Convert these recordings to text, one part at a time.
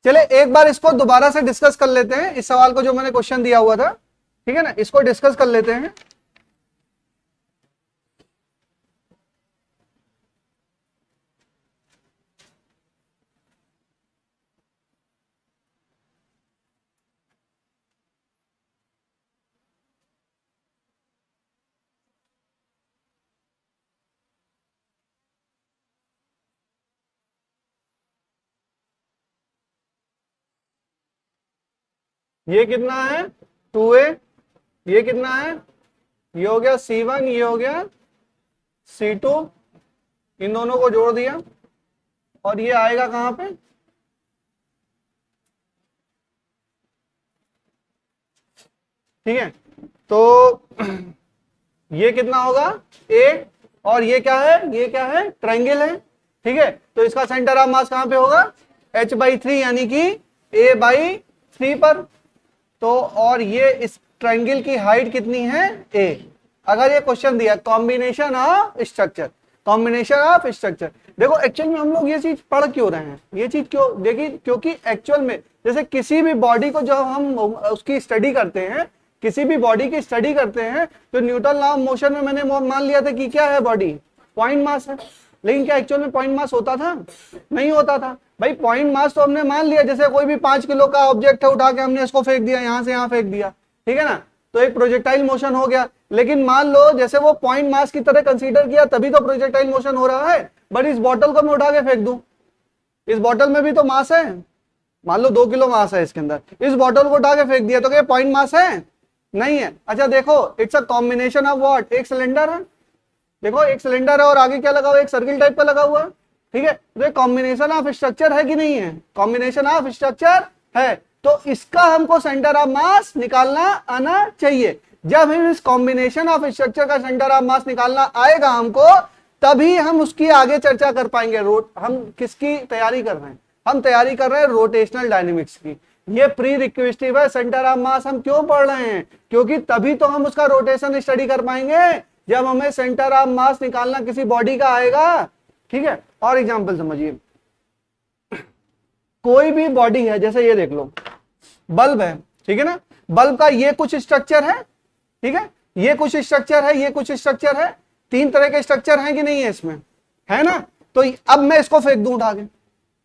चले एक बार इसको दोबारा से डिस्कस कर लेते हैं, इस सवाल को जो मैंने क्वेश्चन दिया हुआ था, ठीक है ना, इसको डिस्कस कर लेते हैं। ये कितना है 2a, ये कितना है, ये हो गया C1, ये हो गया C2, इन दोनों को जोड़ दिया और ये आएगा कहां पे, ठीक है। तो ये कितना होगा a, और ये क्या है, ये क्या है, ट्रायंगल है, ठीक है। तो इसका सेंटर ऑफ मास कहां पे होगा, h/3 यानी कि a/3 पर। तो और ये इस ट्रायंगल की हाइट कितनी है a। अगर ये क्वेश्चन दिया combination of structure, combination of structure, देखो एक्चुअल में हम लोग ये चीज पढ़ क्यों रहे हैं, ये चीज क्यों देखिए, क्योंकि एक्चुअल में जैसे किसी भी बॉडी को जब हम उसकी स्टडी करते हैं, किसी भी बॉडी की स्टडी करते हैं, तो न्यूटन लॉ ऑफ मोशन में मैंने मान लिया था कि क्या है बॉडी, पॉइंट मास है। लेकिन क्या एक्चुअल में पॉइंट मास होता था, नहीं होता था भाई। पॉइंट मास तो हमने मान लिया, जैसे कोई भी 5 किलो का ऑब्जेक्ट है, उठा के हमने इसको फेंक दिया, यहां से यहां फेंक दिया, ठीक है ना, तो एक प्रोजेक्टाइल मोशन हो गया। लेकिन मान लो जैसे वो पॉइंट मास की तरह कंसीडर किया, तभी तो प्रोजेक्टाइल मोशन हो रहा है। बट इस बॉटल को मैं उठा के फेंक दूं, इस बॉटल में भी तो मास है, मान लो 2 किलो मास है इसके अंदर, इस बॉटल को उठा के फेंक दिया, तो क्या पॉइंट मास है, नहीं है। अच्छा देखो, it's a combination of what, एक सिलेंडर है, देखो एक सिलेंडर है और आगे क्या लगा हुआ है, एक सर्किल टाइप का लगा हुआ है, ठीक है। तो कॉम्बिनेशन ऑफ स्ट्रक्चर है कि नहीं है, कॉम्बिनेशन ऑफ स्ट्रक्चर है। तो इसका हमको सेंटर ऑफ मास निकालना आना चाहिए। जब हम इस कॉम्बिनेशन ऑफ स्ट्रक्चर का सेंटर ऑफ मास निकालना आएगा हमको, तभी हम उसकी आगे चर्चा कर पाएंगे। हम किसकी तैयारी कर रहे हैं, हम तैयारी कर रहे हैं रोटेशनल डायनेमिक्स की। ये प्री रिक्वेस्टिव है, सेंटर ऑफ मास हम क्यों पढ़ रहे हैं, क्योंकि तभी तो हम उसका रोटेशन स्टडी कर पाएंगे, जब हमें सेंटर ऑफ मास निकालना किसी बॉडी का आएगा, ठीक है। और एग्जांपल समझिए, कोई भी बॉडी है, जैसे ये देख लो बल्ब है, ठीक है ना, बल्ब का ये कुछ स्ट्रक्चर है, ठीक है, ये कुछ स्ट्रक्चर है, ये कुछ स्ट्रक्चर है, 3 तरह के स्ट्रक्चर हैं कि नहीं है इसमें, है ना। तो अब मैं इसको फेंक दूं उठा के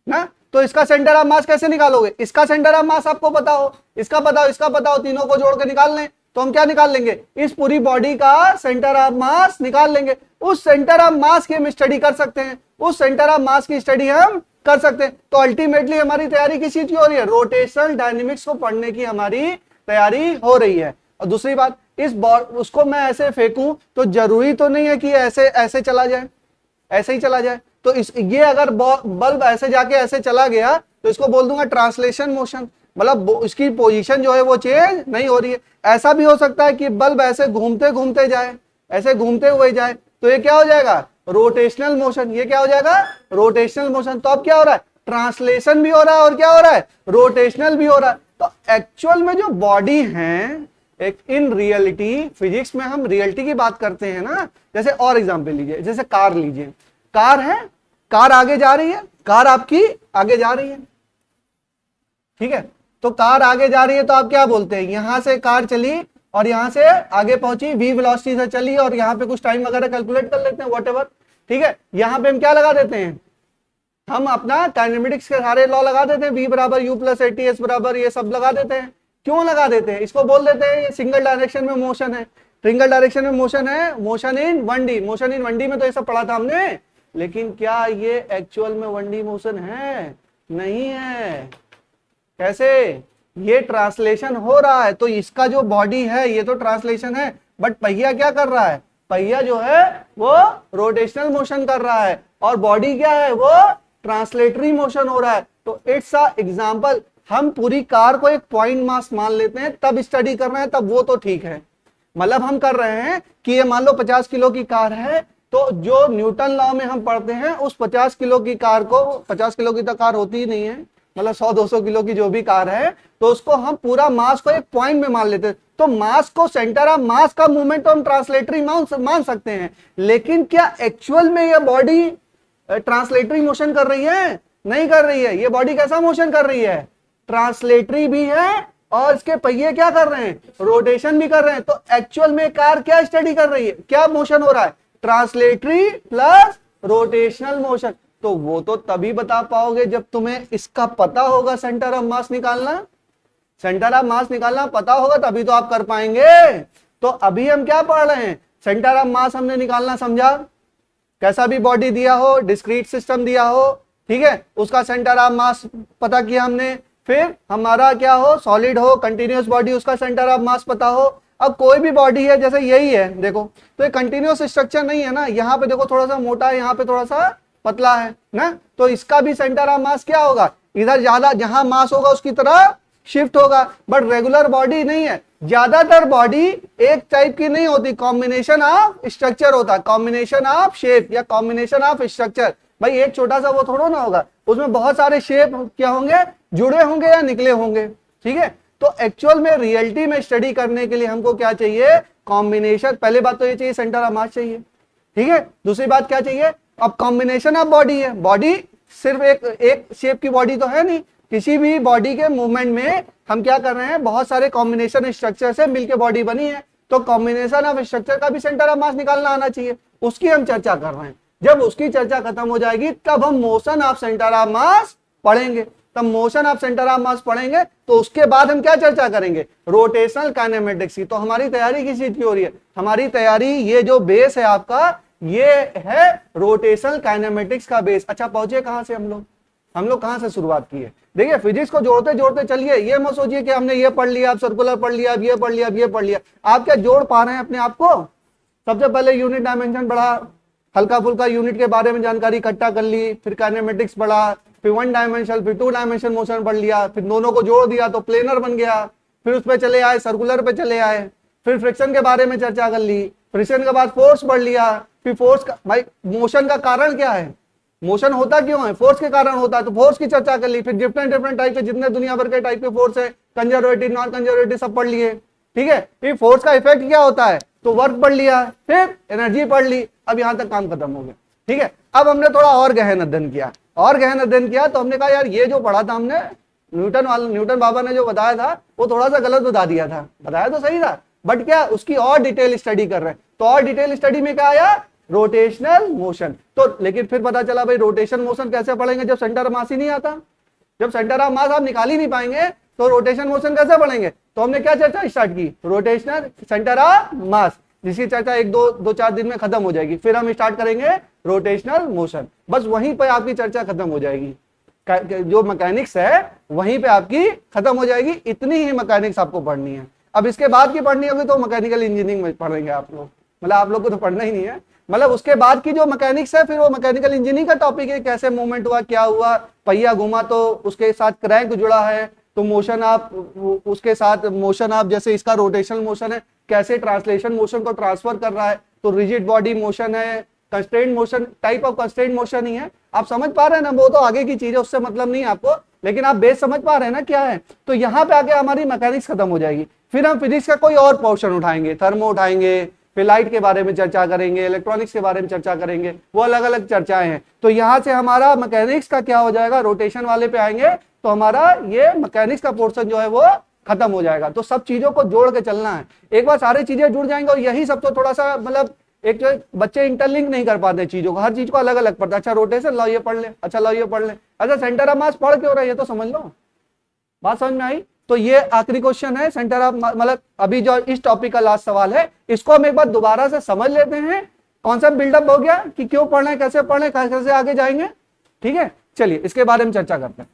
ना, तो इसका सेंटर ऑफ मास कैसे निकालोगे, इसका सेंटर ऑफ मास आपको पता हो, इसका पता हो, इसका पता हो, तीनों को जोड़ के निकाल लें, तो हम क्या निकाल लेंगे, इस पूरी बॉडी का सेंटर ऑफ मास निकाल लेंगे। उस सेंटर ऑफ मास की हम स्टडी कर सकते हैं, उस सेंटर ऑफ मास की स्टडी हम कर सकते हैं। तो अल्टीमेटली हमारी तैयारी किस चीज की हो रही है, रोटेशनल डायनेमिक्स को पढ़ने की हमारी तैयारी हो रही है। और दूसरी बात, इस उसको मैं ऐसे फेंकूं तो जरूरी तो नहीं है कि ऐसे ऐसे चला जाए, ऐसे ही चला जाए। तो ये अगर बल्ब ऐसे जाके ऐसे चला गया, तो इसको बोल दूंगा ट्रांसलेशन मोशन, मतलब इसकी पोजीशन जो है वो चेंज नहीं हो रही है। ऐसा भी हो सकता है कि बल्ब ऐसे घूमते घूमते जाए, ऐसे घूमते हुए जाए, तो ये क्या हो जाएगा, रोटेशनल मोशन। ये क्या हो जाएगा, रोटेशनल मोशन। तो अब क्या हो रहा है, ट्रांसलेशन भी हो रहा है और क्या हो रहा है, रोटेशनल भी हो रहा है। तो एक्चुअल में जो बॉडी है, एक इन रियलिटी, फिजिक्स में हम रियलिटी की बात करते हैं ना। जैसे और एग्जांपल लीजिए, जैसे कार लीजिए, कार है, कार आगे जा रही है, कार आपकी आगे जा रही है, ठीक है। तो कार आगे जा रही है, तो आप क्या बोलते हैं, यहां से कार चली और यहां से आगे पहुंची, v वेलोसिटी से चली, और यहां पे कुछ टाइम वगैरह कैलकुलेट कर लेते हैं, व्हाटएवर, ठीक है। यहां पे हम क्या लगा देते हैं, हम अपना काइनेमेटिक्स के सारे लॉ लगा देते हैं, v बराबर u plus A T S बराबर, ये सब लगा देते हैं। क्यों लगा देते हैं, इसको बोल देते हैं ये सिंगल डायरेक्शन में मोशन है, ट्रिंगल डायरेक्शन में मोशन है, motion in 1D, motion in 1D में तो ये सब पढ़ा था हमने। लेकिन क्या ये एक्चुअल में 1D मोशन है, नहीं है। कैसे, ये ट्रांसलेशन हो रहा है। तो इसका जो बॉडी है ये तो ट्रांसलेशन है, बट पहिया क्या कर रहा है, पहिया जो है वो रोटेशनल मोशन कर रहा है, और बॉडी क्या है, वो ट्रांसलेटरी मोशन हो रहा है। तो इट्स अ एग्जांपल। हम पूरी कार को एक पॉइंट मास मान लेते हैं, तब स्टडी कर रहे हैं, तब वो तो ठीक है। मतलब हम कर रहे हैं कि ये मान लो 50 किलो की कार है, तो जो न्यूटन लॉ में हम पढ़ते हैं, उस 50 किलो की कार को, 50 किलो की तो कार होती ही नहीं है, मतलब 100-200 किलो की जो भी कार है, तो उसको हम पूरा मास को एक पॉइंट में मान लेते हैं। तो मास को, सेंटर ऑफ मास का मूवमेंट तो हम ट्रांसलेटरी मान सकते हैं, लेकिन क्या एक्चुअल में यह बॉडी ट्रांसलेटरी मोशन कर रही है, नहीं कर रही है। ये बॉडी कैसा मोशन कर रही है, ट्रांसलेटरी भी है और इसके पहिए क्या कर रहे हैं, रोटेशन भी कर रहे हैं। तो एक्चुअल में कार क्या स्टडी कर रही है, क्या मोशन हो रहा है, ट्रांसलेटरी प्लस रोटेशनल मोशन। तो वो तो तभी बता पाओगे जब तुम्हें इसका पता होगा, सेंटर ऑफ मास निकालना, सेंटर ऑफ मास निकालना पता होगा तभी तो आप कर पाएंगे। तो अभी हम क्या पढ़ रहे हैं, सेंटर ऑफ मास हमने निकालना समझा, कैसा भी बॉडी दिया हो, डिस्क्रीट सिस्टम दिया हो, ठीक है, उसका सेंटर ऑफ मास पता किया हमने। फिर हमारा क्या हो, सॉलिड हो, कंटिन्यूअस बॉडी, उसका सेंटर ऑफ मास पता हो। अब कोई भी बॉडी है जैसे यही है, देखो तो ये कंटिन्यूअस स्ट्रक्चर नहीं है ना, यहाँ पे देखो थोड़ा सा मोटा है, यहाँ पे थोड़ा सा पतला है ना, तो इसका भी सेंटर ऑफ मास क्या होगा, इधर ज्यादा जहां मास होगा उसकी तरह शिफ्ट होगा। बट रेगुलर बॉडी नहीं है, ज्यादातर बॉडी एक टाइप की नहीं होती, कॉम्बिनेशन ऑफ स्ट्रक्चर होता है, कॉम्बिनेशन ऑफ शेप या कॉम्बिनेशन ऑफ स्ट्रक्चर। भाई एक छोटा सा वो थोड़ा ना होगा, उसमें बहुत सारे शेप क्या होंगे, जुड़े होंगे या निकले होंगे, ठीक है। तो एक्चुअल में रियलिटी में स्टडी करने के लिए हमको क्या चाहिए, कॉम्बिनेशन। पहले बात तो ये चाहिए सेंटर ऑफ मास चाहिए, ठीक है। दूसरी बात क्या चाहिए, अब कॉम्बिनेशन ऑफ बॉडी है, बॉडी सिर्फ एक शेप की बॉडी तो है नहीं, किसी भी बॉडी के मूवमेंट में हम क्या कर रहे हैं, बहुत सारे कॉम्बिनेशन स्ट्रक्चर से मिलकर बॉडी बनी है। तो कॉम्बिनेशन ऑफ स्ट्रक्चर का भी सेंटर ऑफ मास निकालना आना चाहिए, उसकी हम चर्चा कर रहे हैं। जब उसकी चर्चा खत्म हो जाएगी तब हम मोशन ऑफ सेंटर ऑफ मास पढ़ेंगे, तब मोशन ऑफ सेंटर ऑफ मास पढ़ेंगे। तो उसके बाद हम क्या चर्चा करेंगे, रोटेशनल काइनेमेटिक्स की। तो हमारी तैयारी किस चीज की हो रही है, हमारी तैयारी, ये जो बेस है आपका, ये है रोटेशनल काइनेमेटिक्स का बेस। अच्छा पहुंचे कहां से हम लोग कहां से शुरुआत की है, देखिए फिजिक्स को जोड़ते जोड़ते चलिए, ये मत सोचिए कि हमने ये पढ़ लिया, अब सर्कुलर पढ़ लिया, अब ये पढ़ लिया, अब ये पढ़ लिया। आप क्या जोड़ पा रहे हैं अपने आप को, सबसे पहले यूनिट डायमेंशन बढ़ा, हल्का फुल्का यूनिट के बारे में जानकारी इकट्ठा कर ली, फिर काइनेमेटिक्स बढ़ा, फिर 1 डायमेंशन, फिर 2 डायमेंशन मोशन पढ़ लिया, फिर दोनों को जोड़ दिया तो प्लेनर बन गया, फिर उस पर चले आए, सर्कुलर पे चले आए, फिर फ्रिक्शन के बारे में चर्चा कर ली, फ्रिक्शन के बाद फोर्स पढ़ लिया, फिर फोर्स का, भाई मोशन का कारण क्या है, मोशन होता क्यों है, फोर्स के कारण होता है, तो फोर्स की चर्चा कर ली। फिर डिफरेंट टाइप के जितने दुनिया भर के टाइप के फोर्स है, कंजर्वेटिव, नॉन कंजर्वेटिव, सब पढ़ लिए, ठीक है। फिर फोर्स का इफेक्ट क्या होता है, तो वर्क पढ़ लिया, फिर एनर्जी पढ़ ली। अब यहां तक काम खत्म हो गया, ठीक है। अब हमने थोड़ा और गहन अध्ययन किया, तो हमने कहा यार ये जो पढ़ा था हमने, न्यूटन बाबा ने जो बताया था वो थोड़ा सा गलत बता दिया था, बताया तो सही था, बट क्या उसकी और डिटेल स्टडी कर रहे हैं। तो और डिटेल स्टडी में क्या आया, रोटेशनल मोशन। तो लेकिन फिर पता चला भाई रोटेशन मोशन कैसे पढ़ेंगे जब सेंटर ऑफ मास ही नहीं आता, जब सेंटर ऑफ मास आप निकाल ही नहीं पाएंगे तो रोटेशन मोशन कैसे पढ़ेंगे। तो हमने क्या चर्चा स्टार्ट की, रोटेशनल सेंटर ऑफ मास, जिसकी चर्चा 1-2-4 दिन में खत्म हो जाएगी। फिर हम स्टार्ट करेंगे रोटेशनल मोशन, बस वहीं पर आपकी चर्चा खत्म हो जाएगी, जो मैकेनिक्स है वहीं पे आपकी खत्म हो जाएगी। इतनी ही मैकेनिक्स आपको पढ़नी है। अब इसके बाद की पढ़नी होगी तो मैकेनिकल इंजीनियरिंग में पढ़ेंगे आप लोग, मतलब आप लोग को तो पढ़ना ही नहीं है, मतलब उसके बाद की जो मैकेनिक्स है फिर वो मैकेनिकल इंजीनियरिंग का टॉपिक है, कैसे मूवमेंट हुआ, क्या हुआ, पहिया घुमा तो उसके साथ क्रैंक जुड़ा है, तो मोशन आप उसके साथ मोशन आप, जैसे इसका रोटेशनल मोशन है, कैसे ट्रांसलेशन मोशन को ट्रांसफर कर रहा है, तो रिजिड बॉडी मोशन है, constraint motion, type of constraint motion ही है। आप समझ पा रहे हैं ना, वो तो आगे की चीज है, उससे मतलब नहीं है आपको, लेकिन आप बेस समझ पा रहे हैं ना क्या है। तो यहाँ पे आके हमारी मैकेनिक्स खत्म हो जाएगी। फिर हम फिजिक्स का कोई और पोर्शन उठाएंगे, थर्मो उठाएंगे, फिर लाइट के बारे में चर्चा करेंगे, इलेक्ट्रॉनिक्स के बारे में चर्चा करेंगे, वो अलग अलग चर्चाएं हैं। तो यहाँ से हमारा मैकेनिक्स का क्या हो जाएगा, रोटेशन वाले पे आएंगे तो हमारा ये मैकेनिक्स का पोर्शन जो है वो खत्म हो जाएगा। तो सब चीजों को जोड़ के चलना है, एक बार सारी चीजें जुड़ जाएंगे। और यही सब तो थोड़ा सा मतलब एक जो बच्चे इंटरलिंक नहीं कर पाते चीजों को, हर चीज को अलग अलग पढ़ता, अच्छा रोटेशन लाओ ये पढ़ ले, अच्छा लाओ ये पढ़ ले, अच्छा सेंटर ऑफ मास पढ़ क्यों रहा है ये तो समझ लो। बात समझ में आई। तो ये आखिरी क्वेश्चन है सेंटर ऑफ, मतलब अभी जो इस टॉपिक का लास्ट सवाल है, इसको हम एक बार दोबारा से समझ लेते हैं। कॉन्सेप्ट बिल्डअप हो गया कि क्यों पढ़ना है, कैसे पढ़ना है, कैसे आगे जाएंगे, ठीक है। चलिए इसके बारे में चर्चा करते हैं।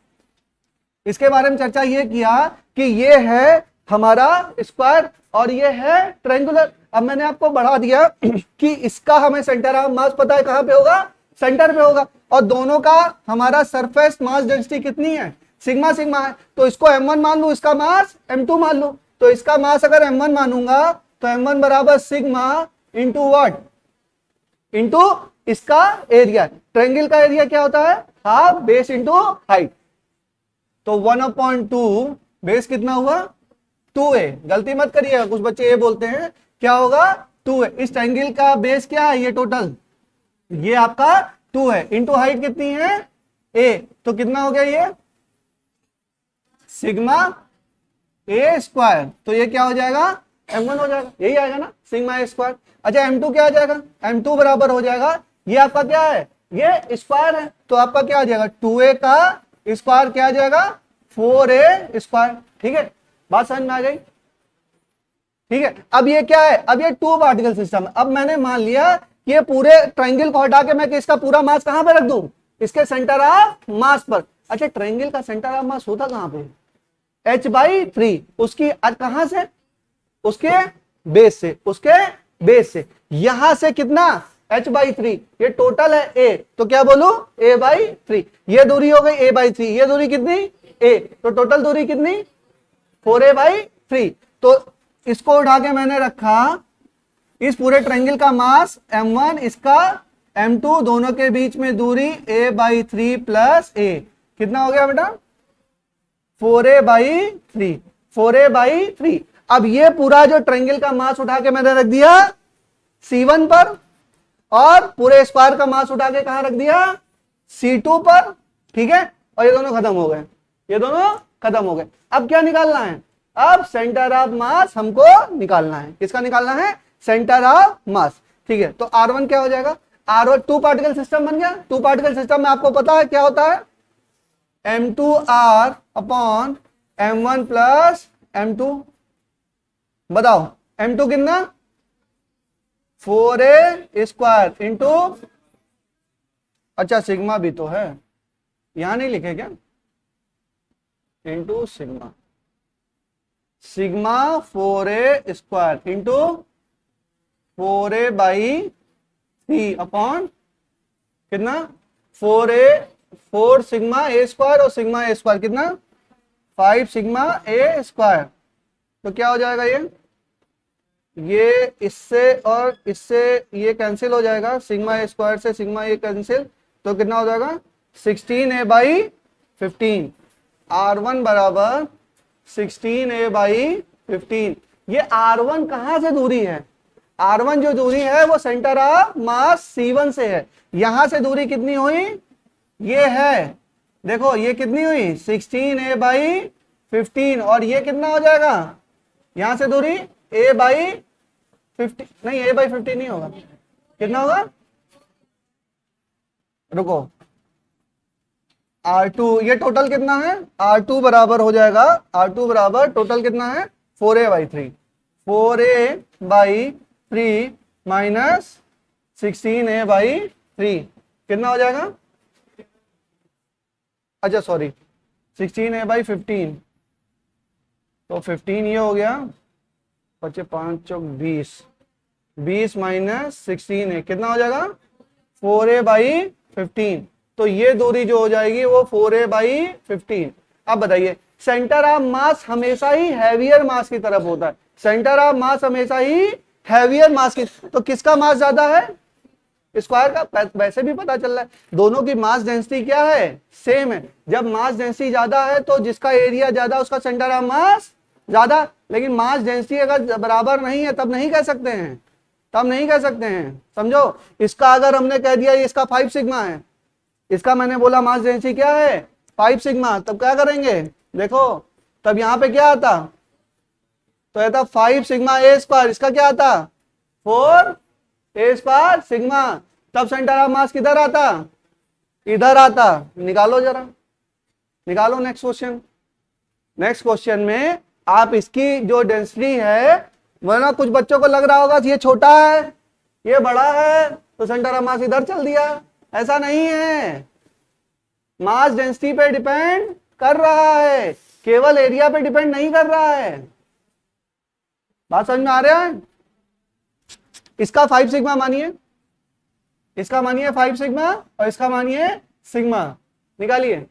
इसके बारे में चर्चा ये किया कि ये है हमारा स्क्वायर और ये है ट्रायंगुलर। अब मैंने आपको बढ़ा दिया कि इसका हमें सेंटर ऑफ मास पता है कहां पे होगा, सेंटर पे होगा, और दोनों का हमारा सरफेस मास डेंसिटी कितनी है, सिग्मा सिग्मा है। तो इसको m1 मान लू, इसका मास m2 मान लू। तो इसका मास अगर m1 मानूंगा तो m1 बराबर सिग्मा इंटू व्हाट, इंटू इसका एरिया। ट्रायंगल का एरिया क्या होता है, हाफ बेस इंटू हाइट। तो 1/2 बेस कितना हुआ, 2a। गलती मत करिएगा, कुछ बच्चे ये बोलते हैं क्या होगा, 2a। इस ट्रायंगल का बेस क्या है, ये टोटल ये आपका 2 है, इंटू हाइट कितनी है ए, तो कितना हो गया ये सिग्मा ए स्क्वायर, तो ये क्या हो जाएगा m1 हो जाएगा, यही आएगा ना सिग्मा ए स्क्वायर। अच्छा m2 क्या आ जाएगा, m2 बराबर हो जाएगा, ये आपका क्या है, ये स्क्वायर है, तो आपका क्या आ जाएगा 2a का स्क्वायर क्या आ जाएगा 4a स्क्वायर। ठीक है, बात समझ में आ गई। ठीक है, अब ये क्या है, अब ये टू पार्टिकल सिस्टम है। अब मैंने मान लिया कि ये पूरे ट्रायंगल को हटा के मैं इसका पूरा मास कहां पे रख दूं, इसके सेंटर ऑफ मास पर। अच्छा, ट्रायंगल का सेंटर ऑफ मास होता कहां पे, h/3, उसकी कहां से, उसके बेस से, उसके बेस से, यहां से कितना h/3, ये टोटल है a, तो क्या बोलू a/3, ये दूरी हो गई a/3, ये दूरी कितनी a, तो टोटल दूरी कितनी 4a/3। तो इसको उठा के मैंने रखा, इस पूरे ट्रायंगल का मास m1, इसका m2, दोनों के बीच में दूरी a/3 प्लस a, कितना हो गया बेटा 4a/3, 4a/3। अब ये पूरा जो ट्रायंगल का मास उठा के मैंने रख दिया C1 पर, और पूरे स्क्वायर का मास उठा के कहां रख दिया C2 पर। ठीक है, और ये दोनों खत्म हो गए, ये दोनों खत्म हो गए। अब क्या निकालना है, अब सेंटर ऑफ मास हमको निकालना है, किसका निकालना है, सेंटर ऑफ मास। ठीक है, तो R1 क्या हो जाएगा, R1 टू पार्टिकल सिस्टम बन गया। टू पार्टिकल सिस्टम में आपको पता है क्या होता है, m2r upon m1 plus m2। बताओ m2 कितना 4a स्क्वायर इंटू, अच्छा सिग्मा भी तो है, यहां नहीं लिखे क्या, into sigma, sigma 4a square into 4a/3 upon कितना 4 सिग्मा ए स्क्वायर, और सिग्मा ए स्क्वायर कितना 5 सिग्मा ए स्क्वायर। तो क्या हो जाएगा ये इससे और इससे ये कैंसिल हो जाएगा, सिग्मा ए स्क्वायर से सिग्मा ए कैंसिल, तो कितना हो जाएगा 16a/15। R1 बराबर 16a/15। ये R1 कहां से दूरी है, R1 जो दूरी है वो सेंटर ऑफ मास C1 से है। यहां से दूरी कितनी हुई, ये है, देखो ये कितनी हुई 16a/15, और ये कितना हो जाएगा, यहां से दूरी a/15, नहीं a/15 नहीं होगा, कितना होगा, रुको R2, ये टोटल कितना है, R2 बराबर हो जाएगा, R2 बराबर टोटल कितना है 4a/3, 4a/3 माइनस 16a/3 कितना हो जाएगा, अच्छा सॉरी 16a/15, तो 15 ये हो गया, बच्चे 5 चौक 20, 20 माइनस 16a कितना हो जाएगा 4a/15। तो ये दूरी जो हो जाएगी वो 4a/15। अब बताइए, सेंटर ऑफ मास हमेशा ही हैवियर मास की तरफ होता है, सेंटर ऑफ मास हमेशा ही हैवियर मास की, तो किसका मास ज्यादा है, स्क्वायर का। वैसे भी पता चल रहा है दोनों की मास डेंसिटी क्या है, सेम है। जब मास डेंसिटी ज्यादा है तो जिसका एरिया ज्यादा उसका सेंटर ऑफ मास ज्यादा, लेकिन मास डेंसिटी अगर बराबर नहीं है तब नहीं कह सकते हैं, तब नहीं कह सकते हैं, समझो। इसका अगर हमने कह दिया इसका 5 सिग्मा है, इसका मैंने बोला मास डेंसिटी क्या है 5 सिग्मा, तब क्या करेंगे, देखो तब यहां पे क्या आता, तो आता 5 सिग्मा ए स्क्वायर, इसका क्या आता 4a स्क्वायर सिग्मा, तब सेंटर ऑफ मास किधर आता, इधर आता। निकालो जरा, निकालो नेक्स्ट क्वेश्चन। नेक्स्ट क्वेश्चन में आप इसकी जो डेंसिटी है, वरना कुछ बच्चों को लग रहा होगा कि ये छोटा है ये बड़ा है तो सेंटर ऑफ मास इधर चल दिया, ऐसा नहीं है। मास डेंसिटी पे डिपेंड कर रहा है, केवल एरिया पे डिपेंड नहीं कर रहा है। बात समझ में आ रहा है। इसका 5 सिग्मा मानिए, इसका मानिए 5 सिग्मा, और इसका मानिए सिग्मा। निकालिए,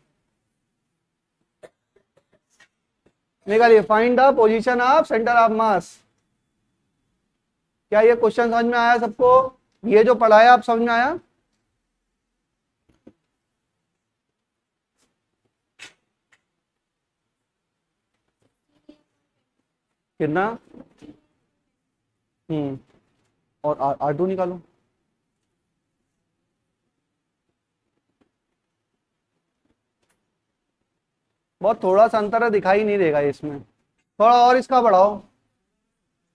निकालिए, find the position of centre of मास। क्या ये क्वेश्चन समझ में आया सबको, ये जो पढ़ाया आप समझ में आया। कितना, और R2 निकालो। बहुत थोड़ा सा अंतर है, दिखाई नहीं देगा इसमें। थोड़ा और इसका बढ़ाओ,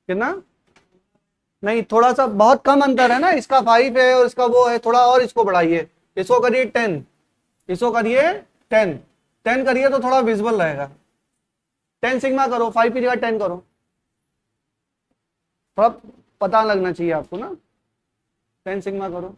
कितना, नहीं थोड़ा सा, बहुत कम अंतर है ना, इसका 5 है और इसका वो है, थोड़ा और इसको बढ़ाइए, इसको करिए 10, इसको करिए 10, 10 करिए तो थोड़ा विजिबल रहेगा। 10 सिग्मा करो, 5 की जगह 10 करो, थोड़ा पता लगना चाहिए आपको ना। 10 सिग्मा करो।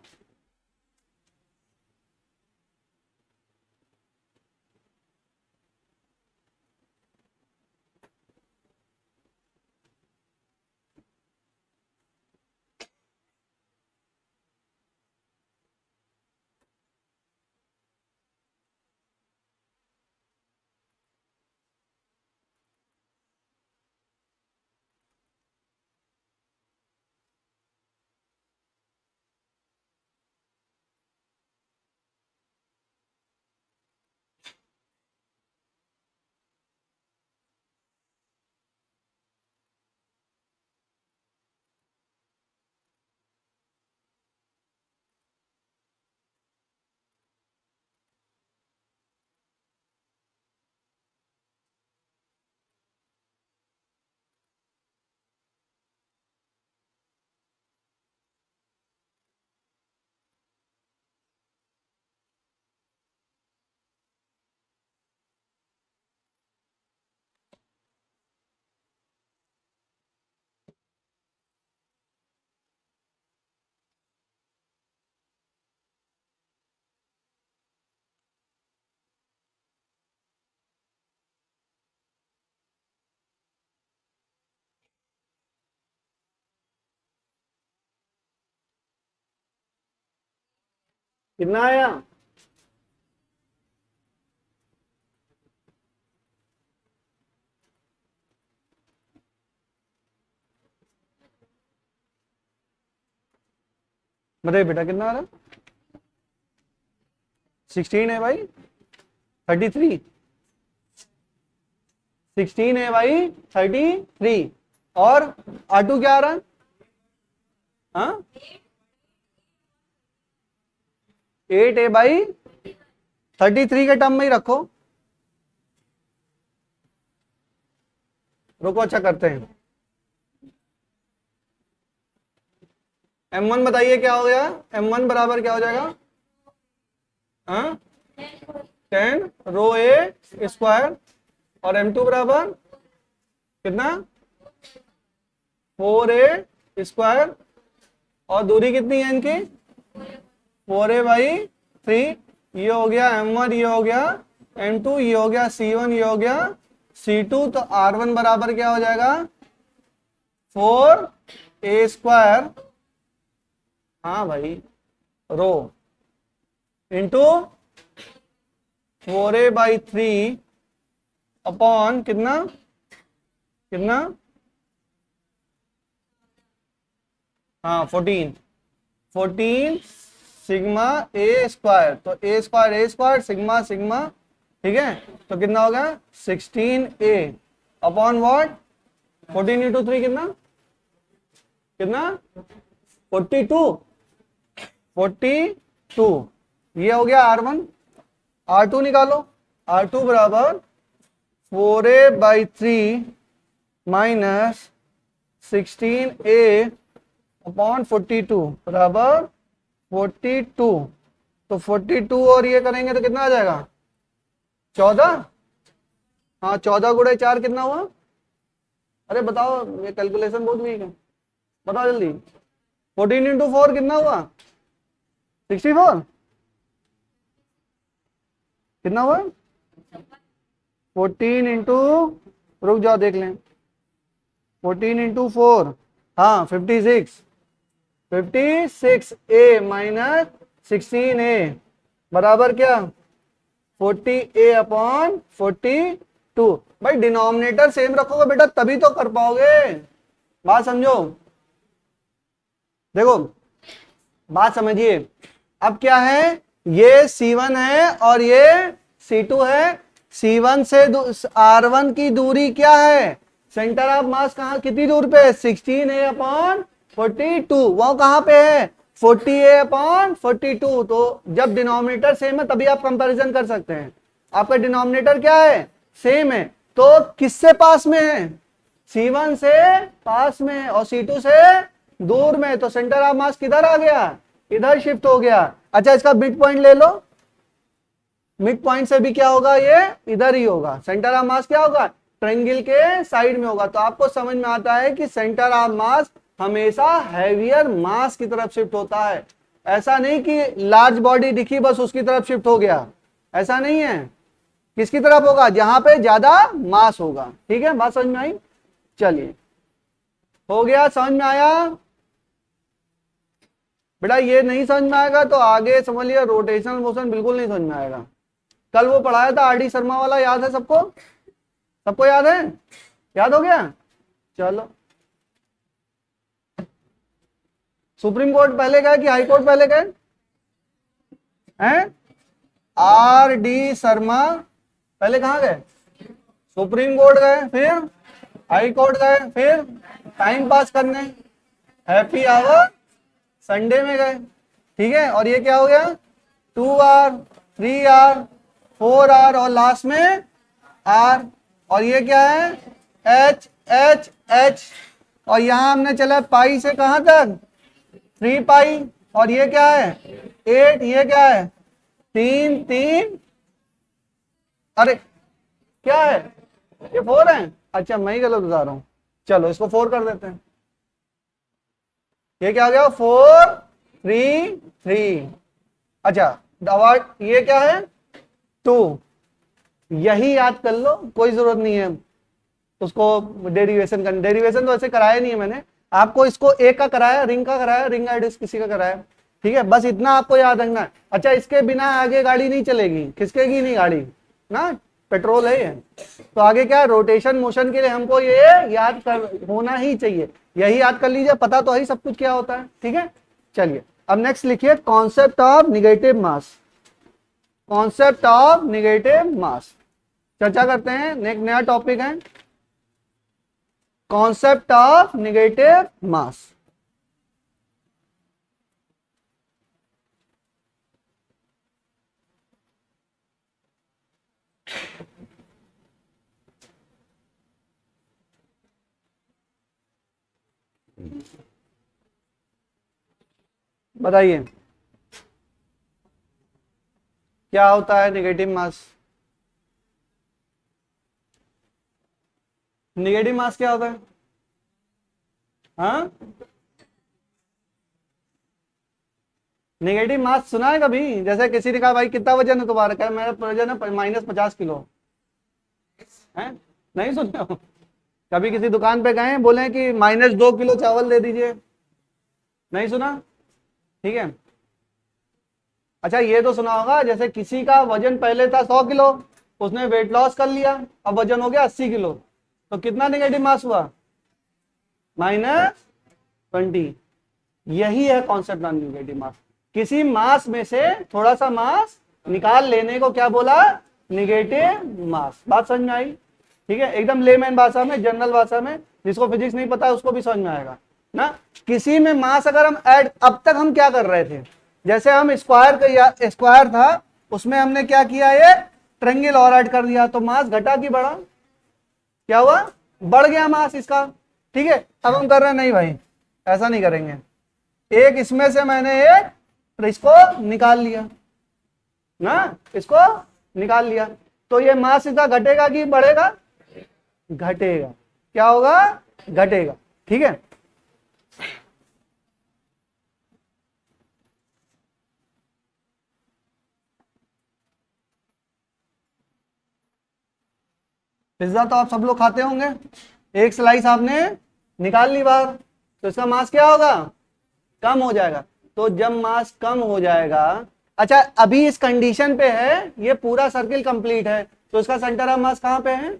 कितना आया? बताइए बेटा कितना आ रहा? 16 है भाई, 33, 16 है भाई, 33, और R2 क्या आ रहा है? हाँ 8 है भाई, 33 के टर्म में ही रखो। रुको अच्छा करते हैं। M1 बताइए क्या हो गया? M1 बराबर क्या हो जाएगा? हाँ 10 रो ए स्क्वायर, और M2 बराबर कितना? 4a स्क्वायर, और दूरी कितनी है इनकी? 4a by 3। ये हो गया M1, ये हो गया M2, ये हो गया C1, ये हो गया C2। तो R1 बराबर क्या हो जाएगा? 4a स्क्वायर, हाँ भाई, rho into 4a by 3 upon कितना कितना? हाँ 14 सिग्मा ए स्क्वायर। तो ए स्क्वायर सिग्मा सिग्मा, ठीक है, तो कितना हो गया? 16a upon what? 14 इंटू 3 कितना कितना? 42 ये हो गया R1। R2 निकालो। R2 बराबर 4a by 3 minus 16a upon 42 बराबर 42। तो 42 और ये करेंगे तो कितना आ जाएगा? 14। हाँ 14 गुणे 4 कितना हुआ? अरे बताओ, ये कैलकुलेशन बहुत वीक है, बताओ जल्दी। 14 इंटू 4 कितना हुआ? 64। कितना हुआ? 14 इंटू, रुक जाओ देख लें, 14 इंटू 4, हाँ 56a माइनस 16a बराबर क्या? 40a upon 42। भाई डिनोमिनेटर सेम रखोगे बेटा तभी तो कर पाओगे, बात समझो। देखो बात समझिए, अब क्या है, ये C1 है और ये C2 है। C1 से R1 की दूरी क्या है? सेंटर ऑफ मास कहाँ, कितनी दूर पे है? 16a upon 42। वो कहाँ पे है? 40a upon 42। तो जब डिनोमिनेटर सेम है तभी आप कंपैरिजन कर सकते हैं। आपका डिनोमिनेटर क्या है? सेम है, तो किससे पास में है? C1 से पास में और C2 से दूर में, तो सेंटर ऑफ मास किधर आ गया? इधर शिफ्ट हो गया। अच्छा, इसका मिड पॉइंट ले लो, मिड पॉइंट से भी क्या होगा? ये इधर ही होगा। सेंटर ऑफ मास क्या होगा? ट्रायंगल के साइड में होगा। तो आपको समझ में आता है कि सेंटर ऑफ मास हमेशा हैवियर मास की तरफ शिफ्ट होता है। ऐसा नहीं कि लार्ज बॉडी दिखी बस उसकी तरफ शिफ्ट हो गया, ऐसा नहीं है। किसकी तरफ होगा? जहां पे ज्यादा मास होगा। ठीक है, बात समझ में आई? चलिए, हो गया, समझ में आया बेटा? ये नहीं समझ में आएगा तो आगे समझ लिया, रोटेशनल मोशन बिल्कुल नहीं समझ में आएगा। कल वो पढ़ाया था आर डी शर्मा वाला, याद है सबको? सबको याद है? याद हो गया? चलो, सुप्रीम कोर्ट पहले गए कि हाई कोर्ट पहले गए हैं? आर डी शर्मा पहले कहां गए? सुप्रीम कोर्ट गए, फिर हाई कोर्ट गए, फिर टाइम पास करने हैप्पी आवर संडे में गए। ठीक है, और ये क्या हो गया? 2 आर, 3 आर, 4 आर और लास्ट में आर। और ये क्या है? H H H. और यहां हमने चला पाई से कहां तक? 3 पाई। और ये क्या है? 8। ये क्या है? 3 3। अरे क्या है? ये 4 है? अच्छा, मैं ही गलत बता रहा हूं। चलो इसको 4 कर देते हैं। ये क्या आ गया? 4 3 3। अच्छा, अवार्ड ये क्या है? 2। यही याद कर लो, कोई जरूरत नहीं है उसको डेरिवेशन करने। डेरिवेशन तो ऐसे कराया नहीं है मैंने आपको, इसको एक का कराया, रिंग का कराया, रिंग आइडिस किसी का कराया। ठीक है, बस इतना आपको याद रखना है। अच्छा, इसके बिना आगे गाड़ी नहीं चलेगी, खिसकेगी नहीं गाड़ी ना, पेट्रोल है ये। तो आगे क्या है? रोटेशन मोशन के लिए हमको ये याद कर होना ही चाहिए। यही याद कर लीजिए, पता तो है सब कुछ क्या होता है। ठीक है, चलिए अब नेक्स्ट लिखिए, concept of negative mass. Concept of negative mass चर्चा करते हैं। एक नया टॉपिक है, कॉन्सेप्ट ऑफ नेगेटिव मास। बताइए क्या होता है नेगेटिव मास? नेगेटिव मास क्या होता है? हाँ, नेगेटिव मास सुना है कभी? जैसे किसी ने कहा भाई कितना वजन है तुम्हारा, कहा मेरा वजन है -50 किलो है, नहीं सुनते हो? कभी किसी दुकान पे गए बोले कि -2 किलो चावल दे दीजिए, नहीं सुना? ठीक है, अच्छा ये तो सुना होगा, जैसे किसी का वजन पहले था 100 किलो, उसने वेट लॉस कर लिया, अब वजन हो गया 80 किलो, तो कितना नेगेटिव मास हुआ? -20। यही है कॉन्सेप्ट ऑफ नेगेटिव मास। किसी मास में से थोड़ा सा मास निकाल लेने को क्या बोला? नेगेटिव मास। बात समझ में आई? ठीक है, एकदम लेमैन भाषा में, जनरल भाषा में, जिसको फिजिक्स नहीं पता उसको भी समझ में आएगा ना। किसी में मास अगर हम ऐड, अब तक हम क्या कर रहे थे? जैसे हम स्क्वायर था, उसमें हमने क्या किया? ये ट्रायंगल और ऐड कर दिया, तो मास घटा कि बढ़ा? क्या हुआ? बढ़ गया मास इसका। ठीक है, अब हम कर रहे हैं नहीं भाई, ऐसा नहीं करेंगे। एक इसमें से मैंने एक इसको निकाल लिया ना, इसको निकाल लिया, तो ये मास इसका घटेगा कि बढ़ेगा? घटेगा। क्या होगा? घटेगा। ठीक है, पिज्जा तो आप सब लोग खाते होंगे, एक स्लाइस आपने निकाल ली बाहर, तो इसका मास क्या होगा? कम हो जाएगा। तो जब मास कम हो जाएगा, अच्छा अभी इस कंडीशन पे है, ये पूरा सर्किल कंप्लीट है, तो इसका सेंटर ऑफ मास कहां पे है?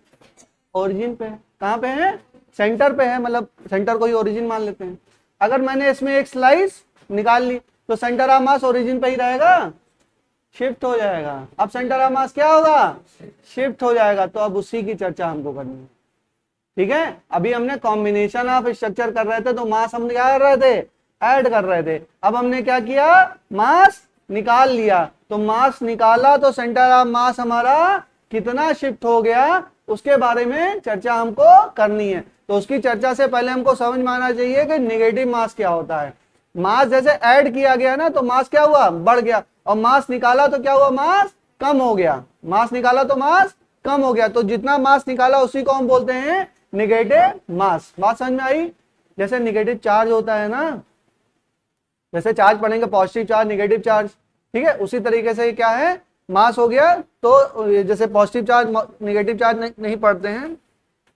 ओरिजिन पे है। कहां पे है? सेंटर पे है, मतलब सेंटर को ही ओरिजिन मान लेते हैं। अगर मैंने इसमें एक स्लाइस निकाल ली, तो सेंटर ऑफ मास ओरिजिन पे ही रहेगा, शिफ्ट हो जाएगा। अब सेंटर ऑफ मास क्या होगा? शिफ्ट हो जाएगा। तो अब उसी की चर्चा हमको करनी है। ठीक है, अभी हमने कॉम्बिनेशन ऑफ स्ट्रक्चर कर रहे थे, तो मास हम क्या कर रहे थे? ऐड कर रहे थे। अब हमने क्या किया? मास निकाल लिया, तो मास निकाला तो सेंटर ऑफ मास हमारा कितना शिफ्ट हो गया उसके बारे में चर्चा हमको करनी है। तो उसकी चर्चा से पहले हमको समझ में आना चाहिए कि नेगेटिव मास क्या होता है। मास जैसे ऐड किया गया ना तो मास क्या हुआ, बढ़ गया, और मास निकाला तो क्या हुआ, मास कम हो गया। मास निकाला तो मास कम हो गया। तो जितना मास निकाला उसी को हम बोलते हैं नेगेटिव मास। बात समझ में आई? जैसे नेगेटिव चार्ज होता है ना, जैसे चार्ज पढ़ेंगे पॉजिटिव चार्ज नेगेटिव चार्ज, ठीक है, उसी तरीके से क्या है, मास हो गया। तो जैसे पॉजिटिव चार्ज नेगेटिव चार्ज नहीं पढ़ते हैं,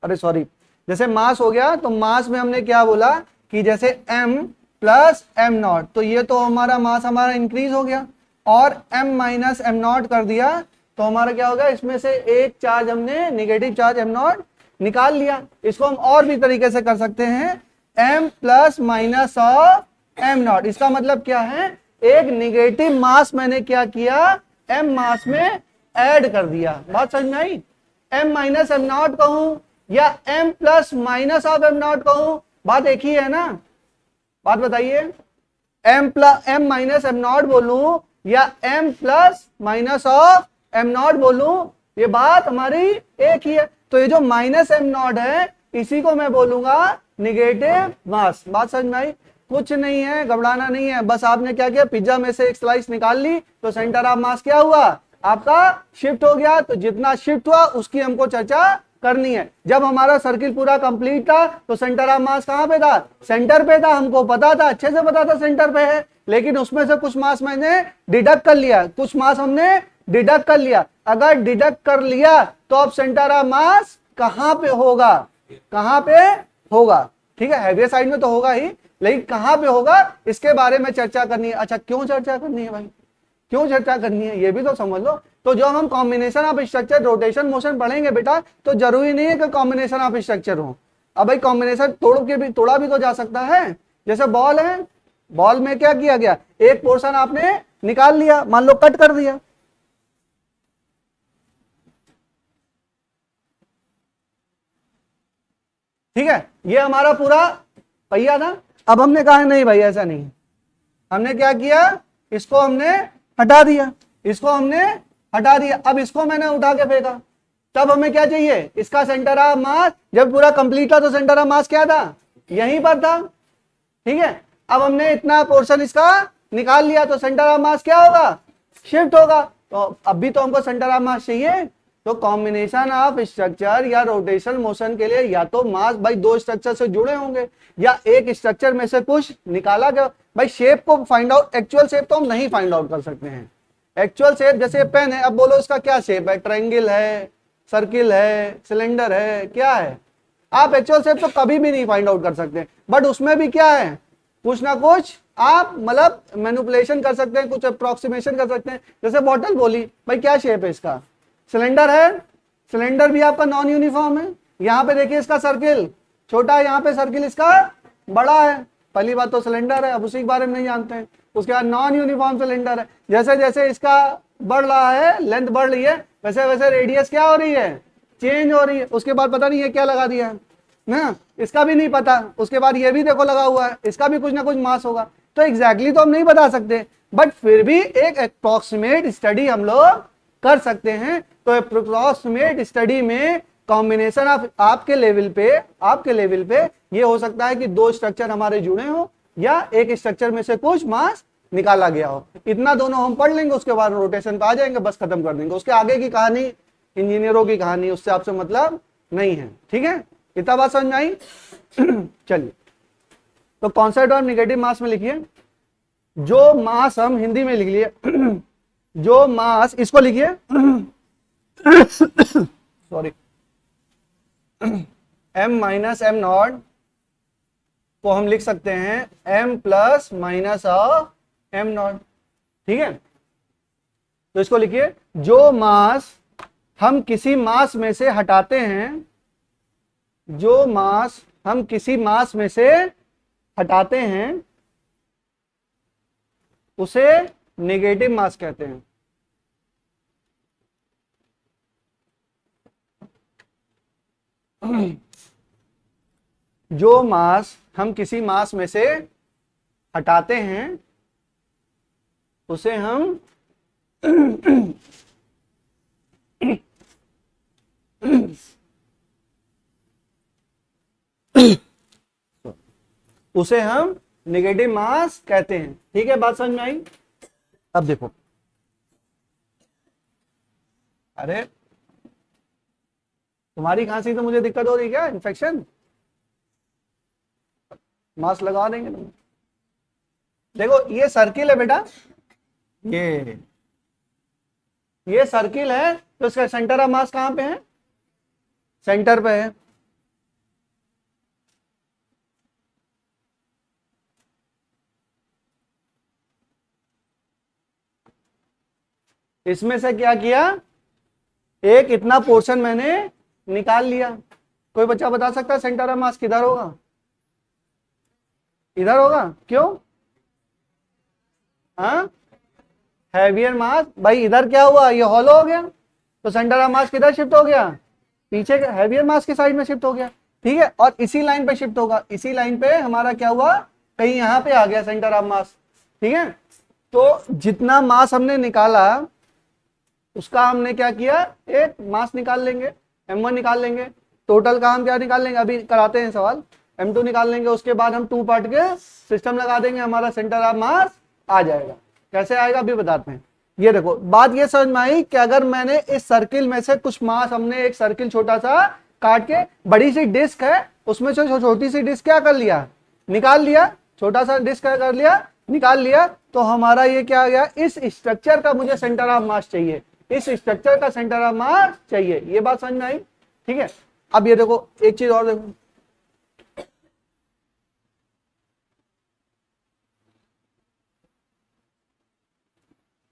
अरे सॉरी, जैसे मास हो गया तो मास में हमने क्या बोला कि जैसे m प्लस एम नॉट, तो ये तो हमारा मास हमारा इंक्रीज हो गया, और m माइनस एम नॉट कर दिया तो हमारा क्या होगा, इसमें से एक चार्ज हमने नेगेटिव चार्ज एम नॉट निकाल लिया। इसको हम और भी तरीके से कर सकते हैं, m plus minus of am not. इसका मतलब क्या है, एक नेगेटिव मास मैंने क्या किया, m मास में ऐड कर दिया। बात समझ में आई? m माइनस एम नॉट कहूं या m plus minus of am not कहूं, बात एक ही है ना। बात बताइए, m माइनस एम नॉट बोलूं या m plus minus of am not बोलूं, ये बात हमारी एक ही है। तो ये जो माइनस एम नॉट है इसी को मैं बोलूंगा नेगेटिव मास। बात समझ में आई? कुछ नहीं है, घबराना नहीं है, बस आपने क्या किया, पिज्जा में से एक स्लाइस निकाल ली तो सेंटर ऑफ मास क्या हुआ, आपका शिफ्ट हो गया। तो जितना शिफ्ट हुआ उसकी हमको चर्चा करनी है। जब हमारा सर्किल पूरा कंप्लीट था तो सेंटर ऑफ मास कहां पे था, सेंटर पे था। हमको पता था, अच्छे से पता था सेंटर पे है, लेकिन उसमें से कुछ मास मैंने डिडक्ट कर लिया, कुछ मास हमने डिडक्ट कर लिया। अगर डिडक्ट कर लिया तो अब सेंटर ऑफ मास कहां पे होगा, कहां पे होगा, ठीक है, हैवियर साइड में तो होगा ही, लेकिन कहां पे होगा इसके बारे में चर्चा करनी है। अच्छा, क्यों चर्चा करनी है भाई, क्यों चर्चा करनी है ये भी तो समझ लो। तो जब हम combination of structure rotation motion पढ़ेंगे बेटा, तो जरूरी नहीं है कि कॉम्बिनेशन ऑफ स्ट्रक्चर हो। अब भाई कॉम्बिनेशन तोड़ा भी तो जा सकता है। जैसे बॉल है, बॉल में क्या किया गया, एक पोर्शन आपने निकाल लिया, मान लो कट कर दिया, ठीक है, ये हमारा पूरा पहिया था। अब हमने कहा नहीं भाई ऐसा नहीं, हमने क्या किया, इसको हमने हटा दिया, इसको हमने हटा दिया। अब इसको मैंने उठा के फेंका, तब हमें क्या चाहिए, इसका सेंटर ऑफ मास। जब पूरा कंप्लीट था तो सेंटर ऑफ मास क्या था, यहीं पर था, ठीक है। अब हमने इतना पोर्शन इसका निकाल लिया तो सेंटर ऑफ मास क्या होगा, शिफ्ट होगा। तो अब भी तो हमको सेंटर ऑफ मास चाहिए। तो कॉम्बिनेशन ऑफ स्ट्रक्चर या रोटेशन मोशन के लिए या तो मास भाई दो स्ट्रक्चर से जुड़े होंगे या एक स्ट्रक्चर में से कुछ निकाला गया। भाई शेप को फाइंड आउट, एक्चुअल शेप तो हम नहीं फाइंड आउट कर सकते हैं। एक्चुअल शेप जैसे पेन है, अब बोलो इसका क्या शेप है, ट्रायंगल है, सर्किल है, सिलेंडर है, क्या है, आप एक्चुअल शेप तो कभी भी नहीं फाइंड आउट कर सकते। बट उसमें भी क्या है, कुछ ना कुछ आप मतलब मैनिपुलेशन कर सकते हैं, कुछ अप्रोक्सीमेशन कर सकते हैं। जैसे बॉटल बोली, भाई क्या शेप है इसका, सिलेंडर है, सिलेंडर भी आपका नॉन यूनिफॉर्म है। यहाँ पे देखिए इसका सर्किल छोटा है, यहाँ पे सर्किल इसका बड़ा है। पहली बात तो सिलेंडर है, अब उसी के बारे में नहीं जानते हैं। उसके बाद नॉन यूनिफॉर्म सिलेंडर है, जैसे जैसे इसका बढ़ रहा है, लेंथ बढ़ रही है, वैसे वैसे रेडियस क्या हो रही है, चेंज हो रही है। उसके बाद पता नहीं है क्या लगा दिया है ना, इसका भी नहीं पता। उसके बाद ये भी देखो लगा हुआ है, इसका भी कुछ ना कुछ मास होगा। तो एग्जैक्टली तो हम नहीं बता सकते, बट फिर भी एक अप्रोक्सीमेट स्टडी हम लोग कर सकते हैं। तो अप्रोक्सीमेट स्टडी में कॉम्बिनेशन ऑफ आपके लेवल पे ये हो सकता है कि दो स्ट्रक्चर हमारे जुड़े हो या एक स्ट्रक्चर में से कुछ मास निकाला गया हो। इतना दोनों हम पढ़ लेंगे, उसके बाद रोटेशन पे आ जाएंगे, बस खत्म कर देंगे। उसके आगे की कहानी इंजीनियरों की कहानी, उससे आपसे मतलब नहीं है, ठीक है। इतना बात समझ में आई? चलिए, तो कॉन्सेप्ट ऑफ नेगेटिव मास में लिखिए, जो मास, हम हिंदी में लिख लिए, जो मास, इसको लिखिए sorry, m minus am not को हम लिख सकते हैं m plus minus of am not, ठीक है। तो इसको लिखिए, जो मास हम किसी मास में से हटाते हैं, जो मास हम किसी मास में से हटाते हैं उसे नेगेटिव मास कहते हैं। जो मास हम किसी मास में से हटाते हैं उसे हम उसे हम नेगेटिव मास कहते हैं। ठीक है, बात समझ में आई? अब देखो, अरे तुम्हारी खांसी तो मुझे दिक्कत हो रही क्या? इन्फेक्शन? मास्क लगा देंगे तुम। देखो ये सर्किल है बेटा, ये सर्किल है, तो इसका सेंटर ऑफ मास कहां पे है? सेंटर पे है। इसमें से क्या किया, एक इतना पोर्शन मैंने निकाल लिया। कोई बच्चा बता सकता है सेंटर ऑफ मास किधर होगा? इधर होगा, क्यों? हाँ, हैवियर मास। भाई इधर क्या हुआ, ये हॉलो हो गया, तो सेंटर ऑफ मास किधर शिफ्ट हो गया? पीछे के हैवियर मास के साइड में शिफ्ट हो गया। ठीक है, और इसी लाइन पे शिफ्ट होगा, इसी लाइन पे हमारा क्या हुआ, कहीं यहां पे आ गया सेंटर ऑफ मास। ठीक है, तो जितना मास हमने निकाला उसका हमने क्या किया, एक मास निकाल लेंगे, m1 निकाल लेंगे। टोटल का हम क्या निकाल लेंगे, अभी कराते हैं सवाल, m2 निकाल लेंगे। उसके बाद हम 2 पार्ट के सिस्टम लगा देंगे, हमारा सेंटर ऑफ मास आ जाएगा। कैसे आएगा अभी बताते हैं। ये देखो, बात ये समझ में आई कि अगर मैंने इस सर्किल में से कुछ मास, हमने एक सर्किल छोटा सा काट के, बड़ी सी डिस्क है उसमें से छोटी सी डिस्क क्या कर लिया, निकाल लिया, छोटा सा डिस्क क्या कर लिया, निकाल लिया, तो हमारा ये क्या आ गया, इस स्ट्रक्चर का मुझे सेंटर ऑफ मास चाहिए, इस स्ट्रक्चर का सेंटर ऑफ मास चाहिए। ये बात समझ में आई? ठीक है, अब ये देखो एक चीज और देखो,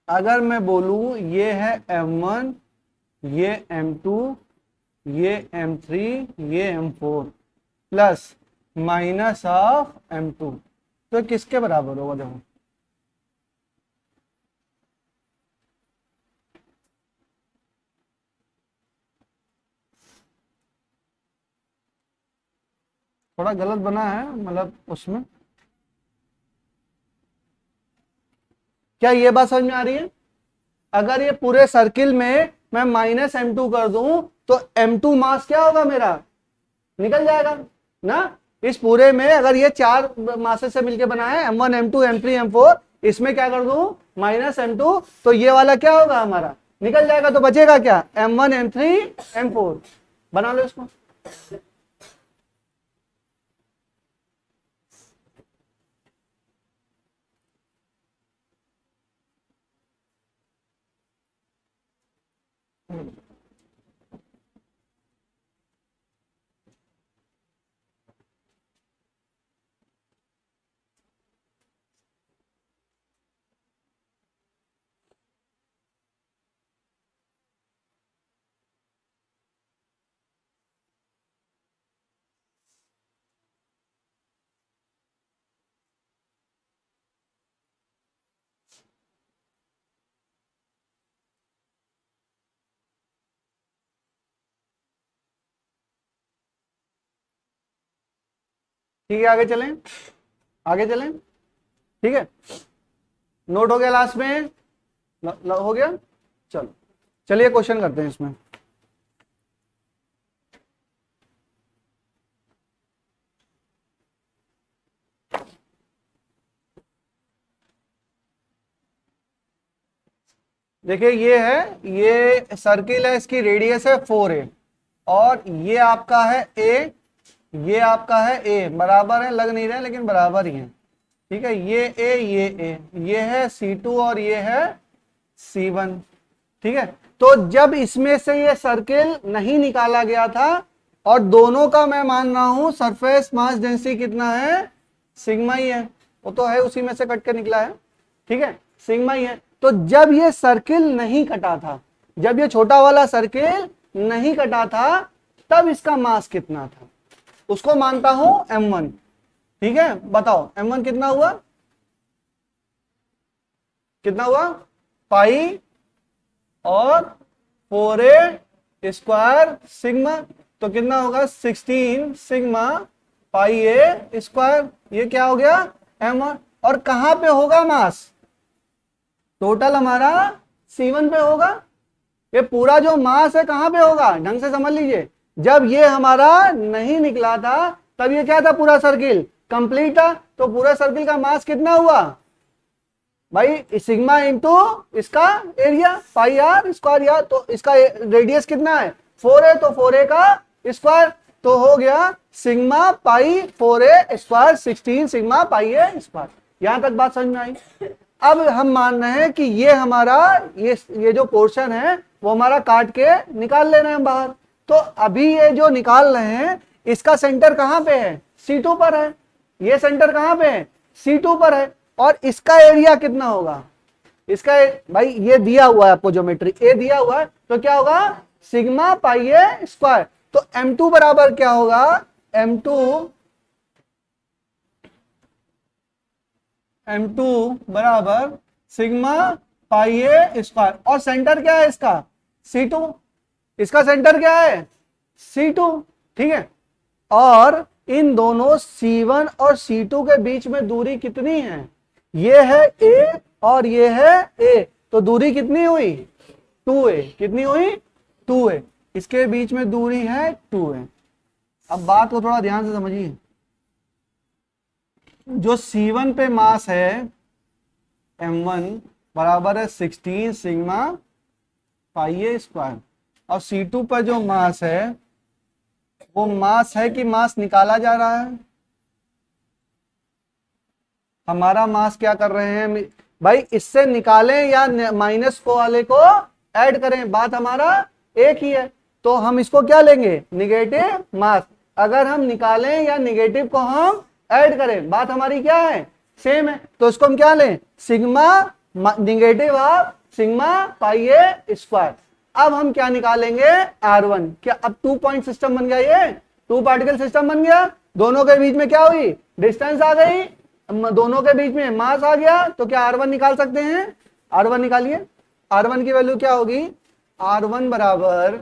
अगर मैं बोलूं ये है m1, ये m2, ये m3, ये m4 plus minus of m2, तो किसके बराबर होगा? देखो थोड़ा गलत बना है, मतलब उसमें क्या ये बात समझ में आ रही है? अगर ये पूरे सर्किल में मैं माइनस m2 कर दूं तो m2 मास क्या होगा मेरा, निकल जाएगा ना। इस पूरे में अगर ये 4 मासेस से मिलके बना है, m1 m2 m3 m4, इसमें क्या कर दूं माइनस m2, तो ये वाला क्या होगा हमारा, निकल जाएगा। तो बचेगा क्या, m1 m3 m4। बना लो इसको। ठीक है, आगे चलें, आगे चलें। ठीक है, नोट हो गया लास्ट में, हो गया। चलो चलिए क्वेश्चन करते हैं इसमें। देखिए ये है, ये सर्किल है, इसकी रेडियस है 4a, और ये आपका है a, ये आपका है a, बराबर है, लग नहीं रहे लेकिन बराबर ही है। ठीक है, ये a, ये है C2 और ये है C1। ठीक है, तो जब इसमें से ये सर्किल नहीं निकाला गया था, और दोनों का मैं मान रहा हूं सरफेस मास डेंसिटी कितना है, सिग्मा ही है, वो तो है उसी में से कट के निकला है। ठीक है, सिग्मा ही है। तो जब ये सर्किल नहीं कटा था, जब ये छोटा वाला सर्किल नहीं कटा था, तब इसका मास कितना था, उसको मानता हूं m1। ठीक है, बताओ m1 कितना हुआ, कितना हुआ, पाई और 4a स्क्वायर सिग्मा, तो कितना होगा 16 सिग्मा पाई a स्क्वायर। ये क्या हो गया m1। और कहां पे होगा मास, टोटल हमारा C1 पे होगा। ये पूरा जो मास है कहां पे होगा, ढंग से समझ लीजिए, जब ये हमारा नहीं निकला था तब ये क्या था, पूरा सर्किल कंप्लीट था, तो पूरा सर्किल का मास कितना हुआ भाई, सिग्मा इंटू इसका एरिया पाई आर स्क्वायर, या तो इसका रेडियस कितना है 4a, तो 4a का स्क्वायर, तो हो गया sigma pi 4a square 16 sigma pi A square. यहां तक बात समझ में आई। अब हम मान रहे हैं कि ये हमारा ये जो पोर्शन है वो हमारा काट के निकाल लेना है बाहर। तो अभी ये जो निकाल रहे हैं इसका सेंटर कहां पे है, C2 पर है। ये सेंटर कहां पे है, C2 पर है। और इसका एरिया कितना होगा, इसका भाई ये दिया हुआ है आपको ज्योमेट्री, ए दिया हुआ है, तो क्या होगा सिग्मा पाई ए स्क्वायर। तो M2 बराबर क्या होगा, M2 बराबर सिग्मा पाई ए स्क्वायर। और सेंटर क्या है इसका C2, इसका सेंटर क्या है C2, ठीक है। और इन दोनों C1 और C2 के बीच में दूरी कितनी है, ये है A और ये है A, तो दूरी कितनी हुई 2a, कितनी हुई 2a, इसके बीच में दूरी है 2a। अब बात को थोड़ा ध्यान से समझिए, जो C1 पे मास है M1 बराबर है 16 सिग्मा पाई ए स्क्वायर, और C2 पर जो मास है वो मास है कि मास निकाला जा रहा है, हमारा मास क्या कर रहे हैं भाई, इससे निकालें या माइनस को वाले को ऐड करें, बात हमारा एक ही है। तो हम इसको क्या लेंगे निगेटिव मास, अगर हम निकालें या निगेटिव को हम ऐड करें, बात हमारी क्या है सेम है। तो इसको हम क्या लें sigma negative of sigma pi A square. अब हम क्या निकालेंगे R1, क्या अब 2 पॉइंट सिस्टम बन गया, ये 2 पार्टिकल सिस्टम बन गया, दोनों के बीच में क्या हुई डिस्टेंस आ गई, दोनों के बीच में मास आ गया, तो क्या R1 निकाल सकते हैं, R1 निकालिए। R1 की वैल्यू क्या होगी, R1 बराबर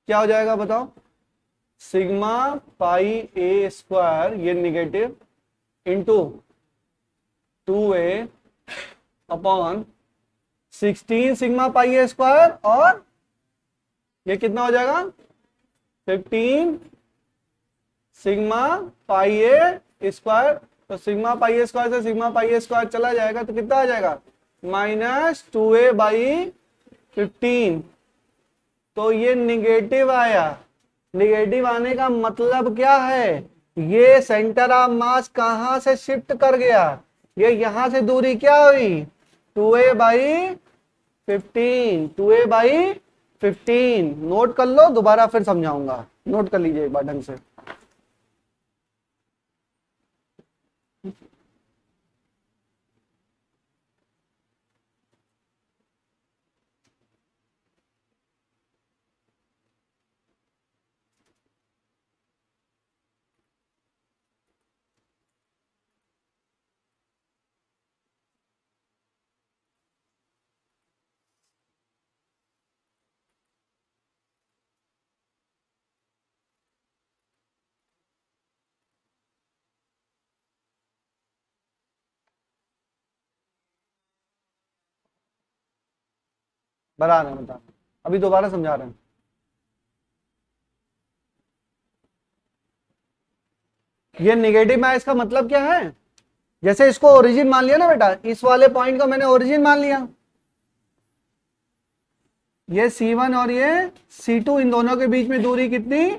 क्या हो जाएगा बताओ, सिग्मा पाई ए स्क्वायर ये negative into 2a upon 16 sigma pi A square, और ये कितना हो जाएगा 15 सिग्मा पाई ए स्क्वायर। तो सिग्मा पाई ए स्क्वायर से सिग्मा पाई ए स्क्वायर चला जाएगा, तो कितना आ जाएगा -2a बाई 15। तो ये निगेटिव आया, निगेटिव आने का मतलब क्या है, ये सेंटर ऑफ मास कहां से शिफ्ट कर गया, ये यहां से दूरी क्या हुई 2a by 15, 2a by 15। Note कर लो, दोबारा फिर समझाऊंगा, नोट कर लीजिए एक बार ढंग से। बता रहे हैं, बता अभी दोबारा समझा रहे हैं। ये निगेटिव में इसका मतलब क्या है, जैसे इसको ओरिजिन मान लिया ना बेटा, इस वाले पॉइंट को मैंने ओरिजिन मान लिया, ये C1 और ये C2 इन दोनों के बीच में दूरी कितनी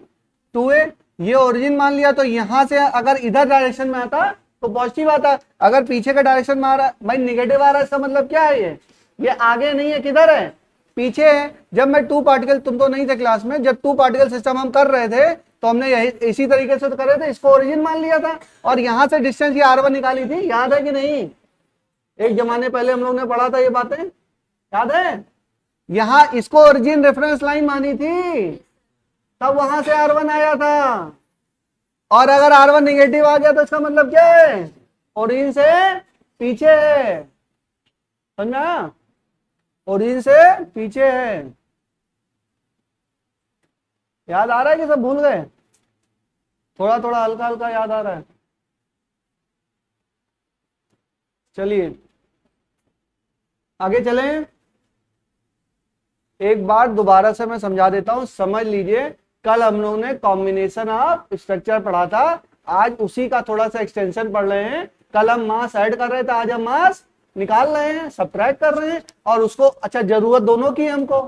2a, ये ओरिजिन मान लिया। तो यहां से अगर इधर डायरेक्शन में आता तो पॉजिटिव आता, अगर पीछे का डायरेक्शन में आ रहा भाई निगेटिव आ रहा है, इसका मतलब क्या है, ये आगे नहीं है किधर है पीछे है। जब मैं 2 पार्टिकल, तुम तो नहीं थे क्लास में, जब 2 पार्टिकल सिस्टम हम कर रहे थे तो हमने यही इसी तरीके से तो कर रहे थे, इसको ओरिजिन मान लिया था और यहां से डिस्टेंस ये R1 निकाली थी, याद है कि नहीं, एक जमाने पहले हम लोग ने पढ़ा था ये बातें, याद है। यहां इसको ओरिजिन रेफरेंस लाइन मानी थी, तब वहां से R1 आया था, और अगर R1 निगेटिव आ गया तो इसका मतलब क्या है ओरिजिन से पीछे है, समझा, ओरिजिन से पीछे है। याद आ रहा है कि सब भूल गए, थोड़ा थोड़ा हल्का हल्का याद आ रहा है। चलिए आगे चलें, एक बार दोबारा से मैं समझा देता हूं, समझ लीजिए कल हम लोगों ने कॉम्बिनेशन ऑफ स्ट्रक्चर पढ़ा था, आज उसी का थोड़ा सा एक्सटेंशन पढ़ रहे हैं। कल हम मास ऐड कर रहे थे, आज हम मास निकाल रहे हैं, सब्ट्रैक्ट कर रहे हैं। और उसको अच्छा जरूरत दोनों की है हमको,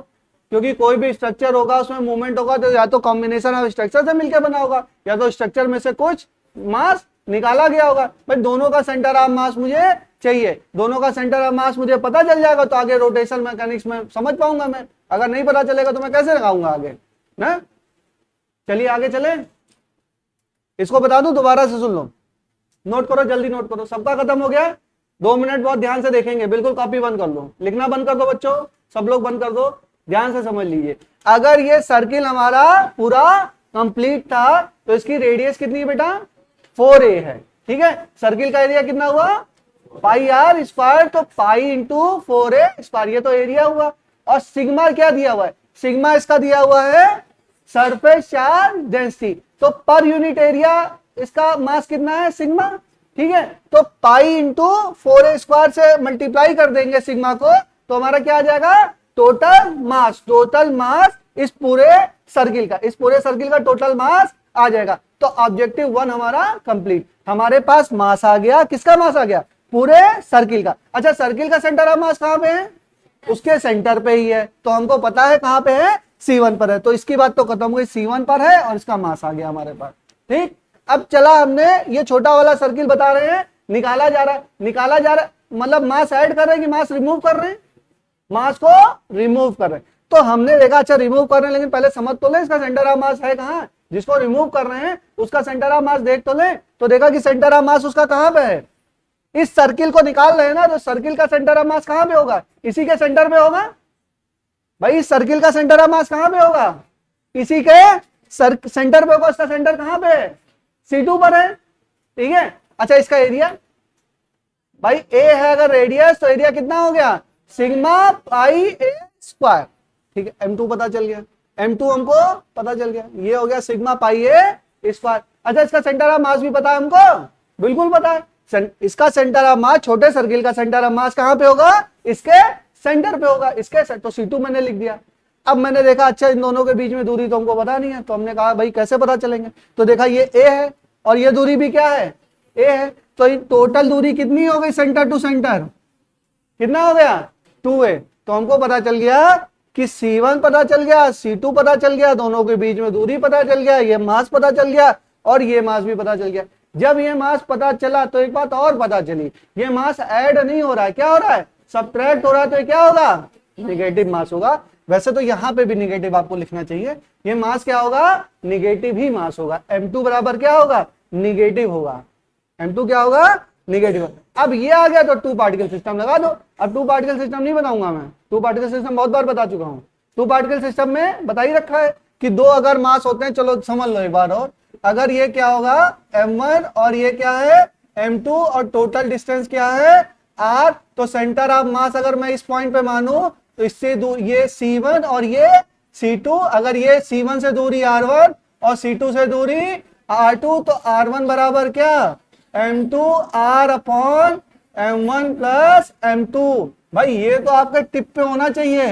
क्योंकि कोई भी स्ट्रक्चर होगा उसमें मूवमेंट होगा तो या तो कॉम्बिनेशन ऑफ स्ट्रक्चर से मिलकर बना होगा या तो स्ट्रक्चर में से कुछ मास निकाला गया होगा। भाई दोनों का सेंटर ऑफ मास मुझे चाहिए, दोनों का सेंटर ऑफ मास मुझे पता चल जाएगा तो आगे रोटेशन मैकेनिक्स में समझ पाऊंगा मैं। अगर नहीं पता चलेगा तो मैं कैसे लगाऊंगा आगे ना। चलिए आगे चले, इसको बता दूं, दोबारा से सुन लो, नोट करो, जल्दी नोट करो। सबका खत्म हो गया? 2 मिनट बहुत ध्यान से देखेंगे, बिल्कुल कॉपी बंद कर दो, लिखना बंद कर दो बच्चों, सब लोग बंद कर दो, ध्यान से समझ लीजिए। अगर ये सर्किल हमारा पूरा कंप्लीट था तो इसकी रेडियस कितनी है बेटा? 4a है, ठीक है। सर्किल का एरिया कितना हुआ? पाई आर स्क्वायर, तो पाई इंटू 4a स्क्वायर, ये तो एरिया हुआ। और सिग्मा क्या दिया हुआ है? सिग्मा इसका दिया हुआ है सरफेस चार्ज डेंसिटी, तो पर यूनिट एरिया इसका मास कितना है? सिग्मा, ठीक है। तो पाई इंटू 4a स्क्वायर से मल्टीप्लाई कर देंगे सिग्मा को, तो हमारा क्या आ जाएगा? Total mass. टोटल मास इस पूरे सर्किल का, इस पूरे सर्किल का टोटल मास आ जाएगा। तो ऑब्जेक्टिव 1 हमारा कंप्लीट। हमारे पास मास आ गया, किसका मास आ गया? पूरे सर्किल का। अच्छा, सर्किल का सेंटर ऑफ मास कहां पे है? उसके सेंटर पे ही है, तो हमको पता है कहां पे है? C1 पर है, तो इसकी बात तो खत्म हुई, C1 पर है और इसका मास आ गया हमारे पास, ठीक। अब चला, हमने ये छोटा वाला सर्किल बता रहे हैं, निकाला जा रहा है, निकाला जा रहा है मतलब मास ऐड कर रहे हैं कि मास रिमूव कर रहे हैं? मास को रिमूव कर रहे हैं। तो हमने देखा अच्छा रिमूव कर रहे हैं, लेकिन पहले समझ तो ले इसका सेंटर ऑफ मास है कहां। जिसको रिमूव कर रहे हैं उसका सेंटर ऑफ मास देख तो ले, तो देखा कि सेंटर ऑफ मास उसका कहां पे है? इस सर्किल को निकाल रहे हैं ना, तो सर्किल का सेंटर ऑफ मास कहां पे होगा? इसी के सेंटर पे होगा भाई। इस सर्किल का सेंटर ऑफ मास कहां पे होगा? इसी के सेंटर पे होगा। इसका सेंटर कहां पे है? C2 पर है, ठीक है। अच्छा, इसका एरिया भाई a है अगर रेडियस, तो एरिया कितना हो गया? सिग्मा पाई a स्क्वायर, ठीक है। M2 पता चल गया, M2 हमको पता चल गया, ये हो गया सिग्मा पाई a स्क्वायर। अच्छा, इसका सेंटर ऑफ मास भी पता है हमको? बिल्कुल पता है। इसका सेंटर ऑफ मास, छोटे सर्किल का सेंटर ऑफ मास कहां पे होगा? इसके सेंटर पे होगा, इसके, तो C2 मैंने लिख दिया। अब मैंने देखा अच्छा इन दोनों के बीच में दूरी तो हमको पता नहीं है, तो हमने कहा भाई कैसे पता चलेंगे, तो देखा ये a है और ये दूरी भी क्या है? a है। तो टोटल दूरी कितनी हो गई सेंटर टू सेंटर? कितना हो गया? 2a। तो हमको पता चल गया कि C1 पता चल गया, C2 पता चल गया, दोनों के बीच में दूरी पता चल गया, ये मास पता चल गया और ये मास भी पता चल गया। जब ये मास पता चला तो एक बात और पता चली, ये मास ऐड नहीं हो रहा है, क्या हो रहा है? सब्ट्रैक्ट हो रहा है, तो ये क्या होगा? निगेटिव मास होगा। वैसे तो यहां पे भी निगेटिव आपको लिखना चाहिए, ये मास क्या होगा? निगेटिव ही मास होगा। M2 बराबर क्या होगा? निगेटिव होगा। M2 क्या होगा? निगेटिव। अब ये आ गया तो 2 पार्टिकल सिस्टम लगा दो। अब 2 पार्टिकल सिस्टम नहीं बनाऊंगा मैं, 2 पार्टिकल सिस्टम बहुत बार बता चुका हूं। 2 पार्टिकल सिस्टम में बता ही रखा है कि 2 अगर मास होते हैं, चलो समझ लो एक बार और, अगर ये क्या होगा? M1 और ये क्या है? M2 और टोटल डिस्टेंस क्या है? R। तो सेंटर ऑफ मास अगर मैं इस पॉइंट पे मानू तो इससे दूर ये C1 और ये C2, अगर ये C1 से दूरी R1 और C2 से दूरी R2, तो R1 बराबर क्या? M2 R upon M1 plus M2। भाई ये तो आपके टिप पे होना चाहिए,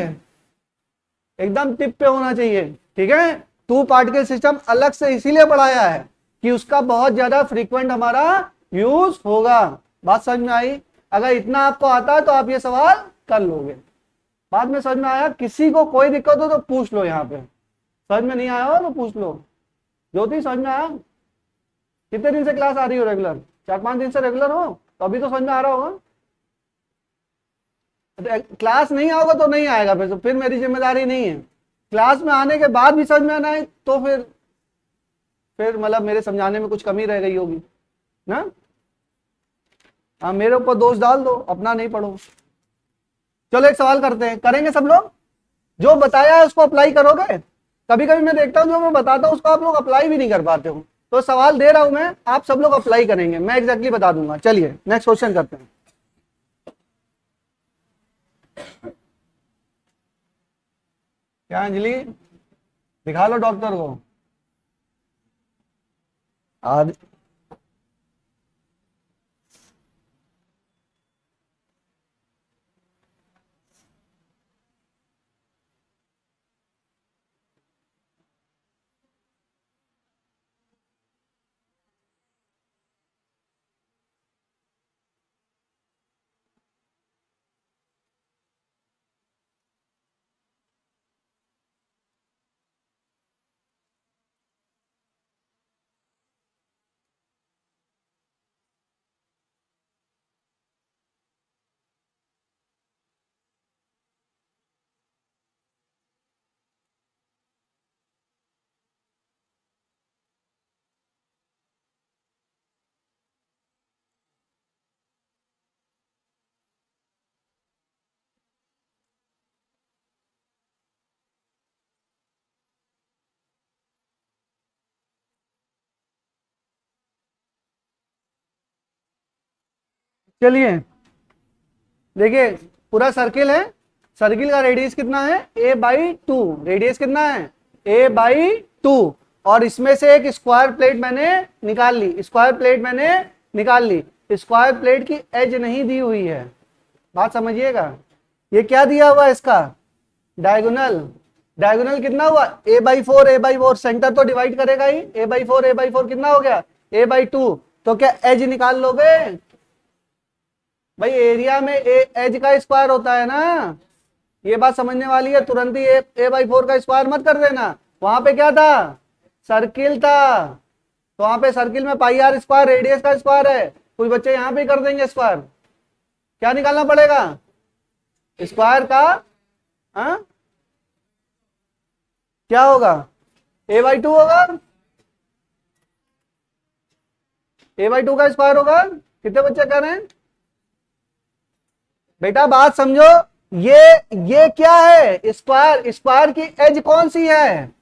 एकदम टिप पे होना चाहिए, ठीक है। 2 पार्टिकल सिस्टम अलग से इसीलिए पढ़ाया है कि उसका बहुत ज्यादा फ्रीक्वेंट हमारा यूज होगा। बात समझ में आई? अगर इतना आपको आता है तो आप ये सवाल कर लोगे। बाद में समझ में आया? किसी को कोई दिक्कत हो तो पूछ लो, यहाँ पे समझ में नहीं आया हो तो पूछ लो। ज्योति समझ में आया? कितने दिन से क्लास आ रही हो रेगुलर? 4-5 दिन से रेगुलर हो, तो अभी तो समझ में आ रहा होगा। क्लास नहीं आओगे तो नहीं आएगा, फिर मेरी जिम्मेदारी नहीं है। क्लास में आने के बाद भी समझ में आना है तो फिर मतलब मेरे समझाने में कुछ कमी रह गई होगी ना। हाँ, मेरे ऊपर दोष डाल दो, अपना नहीं पढ़ो। चलो एक सवाल करते हैं, करेंगे सब लोग? जो बताया है उसको अप्लाई करोगे? कभी कभी मैं देखता हूँ जो मैं बताता हूँ उसको आप लोग अप्लाई भी नहीं कर पाते हो, तो सवाल दे रहा हूं मैं, आप सब लोग अप्लाई करेंगे, मैं एग्जैक्टली बता दूंगा। चलिए नेक्स्ट क्वेश्चन करते हैं। क्या अंजलि, दिखा लो डॉक्टर को आज। चलिए देखिए, पूरा सर्किल है, सर्किल का रेडियस कितना है a/2, रेडियस कितना है a/2, और इसमें से एक स्क्वायर प्लेट मैंने निकाल ली, स्क्वायर प्लेट मैंने निकाल ली। स्क्वायर प्लेट की एज नहीं दी हुई है, बात समझिएगा। ये क्या दिया हुआ है इसका डायगोनल, डायगोनल कितना हुआ a/4, a/4, सेंटर तो डिवाइड करेगा ही, a/4, a/4 कितना हो गया a/2, तो क्या एज निकाल लोगे भाई, एरिया में एज का स्क्वायर होता है ना, ये बात समझने वाली है। तुरंत ही a/4 का स्क्वायर मत कर देना, वहां पे क्या था सर्किल था, तो वहां पे सर्किल में पाई आर स्क्वायर रेडियस का स्क्वायर है, कुछ बच्चे यहां पे कर देंगे स्क्वायर, क्या निकालना पड़ेगा स्क्वायर का, हाँ क्या होगा a/2 होगा, a/2 का स्क्वायर होगा। कितने बच्चे कह रहे हैं बेटा, बात समझो, ये क्या है स्क्वायर, स्क्वायर की एज कौन सी है,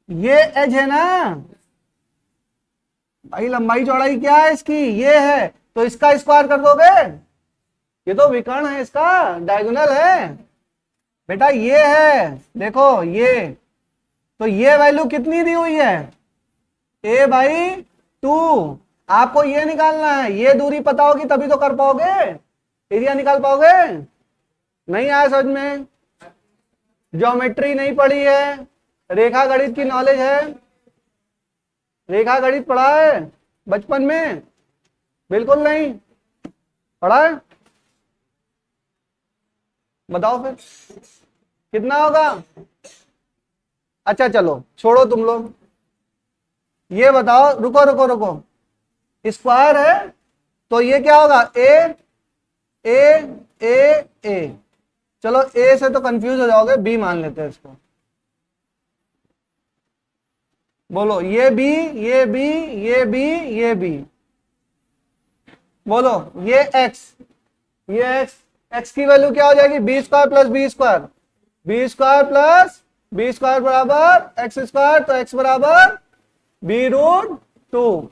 ये एज है ना भाई, लंबाई चौड़ाई क्या है इसकी ये है, तो इसका स्क्वायर कर दोगे, ये तो विकर्ण है, इसका डायगोनल है बेटा, ये है देखो ये, तो ये वैल्यू कितनी दी हुई है a/2, आपको ये निकालना है, ये दूरी पता होगी तभी तो कर पाओगे, एरिया निकाल पाओगे। नहीं आया समझ में, ज्योमेट्री नहीं पढ़ी है, रेखा गणित की नॉलेज है, रेखा गणित पढ़ा है बचपन में, बिल्कुल नहीं पढ़ा है, बताओ फिर कितना होगा। अच्छा चलो छोड़ो तुम लोग, ये बताओ, रुको रुको रुको, स्क्वायर है तो ये क्या होगा ए ए ए ए, चलो ए से तो कंफ्यूज हो जाओगे, बी मान लेते हैं इसको, बोलो ये बी ये बी ये बी ये बी, बोलो ये एक्स, ये एक्स, एक्स की वैल्यू क्या हो जाएगी b square plus b square, b square plus b square बराबर एक्स स्क्वायर, तो एक्स बराबर b√2,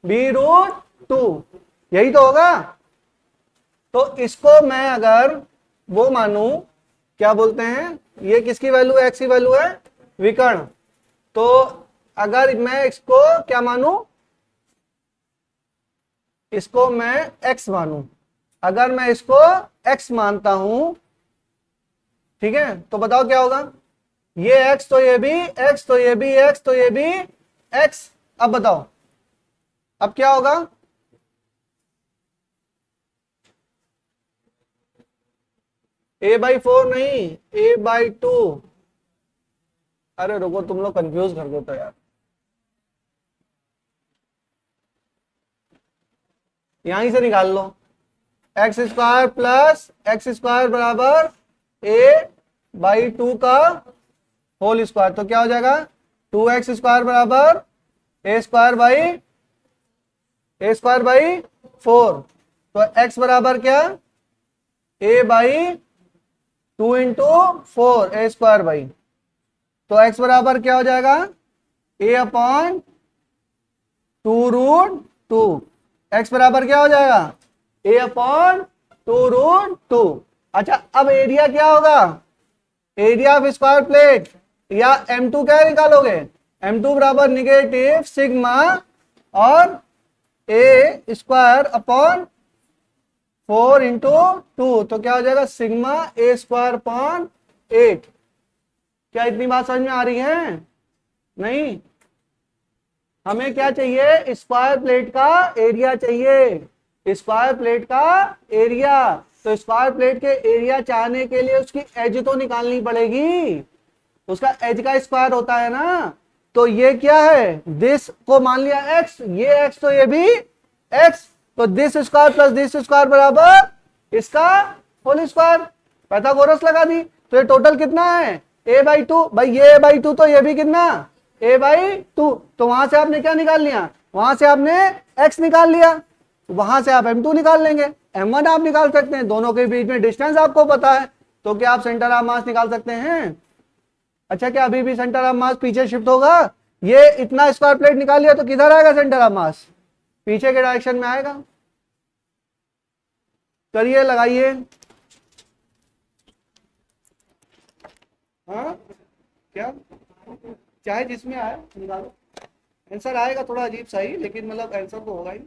b√2, यही तो होगा। तो इसको मैं अगर वो मानू, क्या बोलते हैं, ये किसकी वैल्यू एक्स की वैल्यू है विकर्ण, तो अगर मैं इसको क्या मानू, इसको मैं x मानू, अगर मैं इसको x मानता हूं, ठीक है, तो बताओ क्या होगा, ये x तो ये भी x, तो ये भी x, तो ये भी x, अब बताओ अब क्या होगा, a/4 नहीं a/2, अरे रुको तुम लोग कंफ्यूज कर दो तो यार, यहीं से निकाल लो, X square plus X square बराबर a/2 का होल स्क्वायर, तो क्या हो जाएगा 2x स्क्वायर बराबर a स्क्वायर बाई 4, तो x बराबर क्या a/2 into 4 a square by, तो x बराबर क्या हो जाएगा a/2√2, x बराबर क्या हो जाएगा a/2√2। अच्छा अब एरिया क्या होगा, एरिया ऑफ स्क्वायर प्लेट, या m2 क्या निकालोगे, m2 बराबर निगेटिव सिग्मा और a स्क्वायर अपॉन 4 इंटू 2, तो क्या हो जाएगा सिग्मा a स्क्वायर अपॉन 8। क्या इतनी बात समझ में आ रही है, नहीं, हमें क्या चाहिए स्क्वायर प्लेट का एरिया चाहिए, स्क्वायर प्लेट का एरिया, तो स्क्वायर प्लेट के एरिया चाहने के लिए उसकी एज तो निकालनी पड़ेगी, उसका एज का स्क्वायर होता है ना, तो ये क्या है दिस को मान लिया x, ये x तो ये भी x, तो this square plus this square बराबर इसका होल स्क्वायर, पाइथागोरस लगा दी, तो ये टोटल कितना है a/2, भाई ये a/2 तो ये भी कितना a/2, तो वहां से आपने क्या निकाल लिया, वहां से आपने x निकाल लिया, वहां से आप m2 निकाल लेंगे, m1 आप निकाल सकते हैं, दोनों के बीच में डिस्टेंस आपको पता है, तो क्या आप सेंटर ऑफ मास निकाल सकते हैं। अच्छा क्या अभी भी सेंटर ऑफ मास पीछे शिफ्ट होगा, ये इतना स्क्वायर प्लेट निकाल लिया तो किधर आएगा सेंटर ऑफ मास, पीछे के डायरेक्शन में आएगा। करिए, लगाइए। हाँ क्या, चाहे जिसमें आए निकालो। आंसर आएगा थोड़ा अजीब सा ही, लेकिन मतलब आंसर तो होगा ही।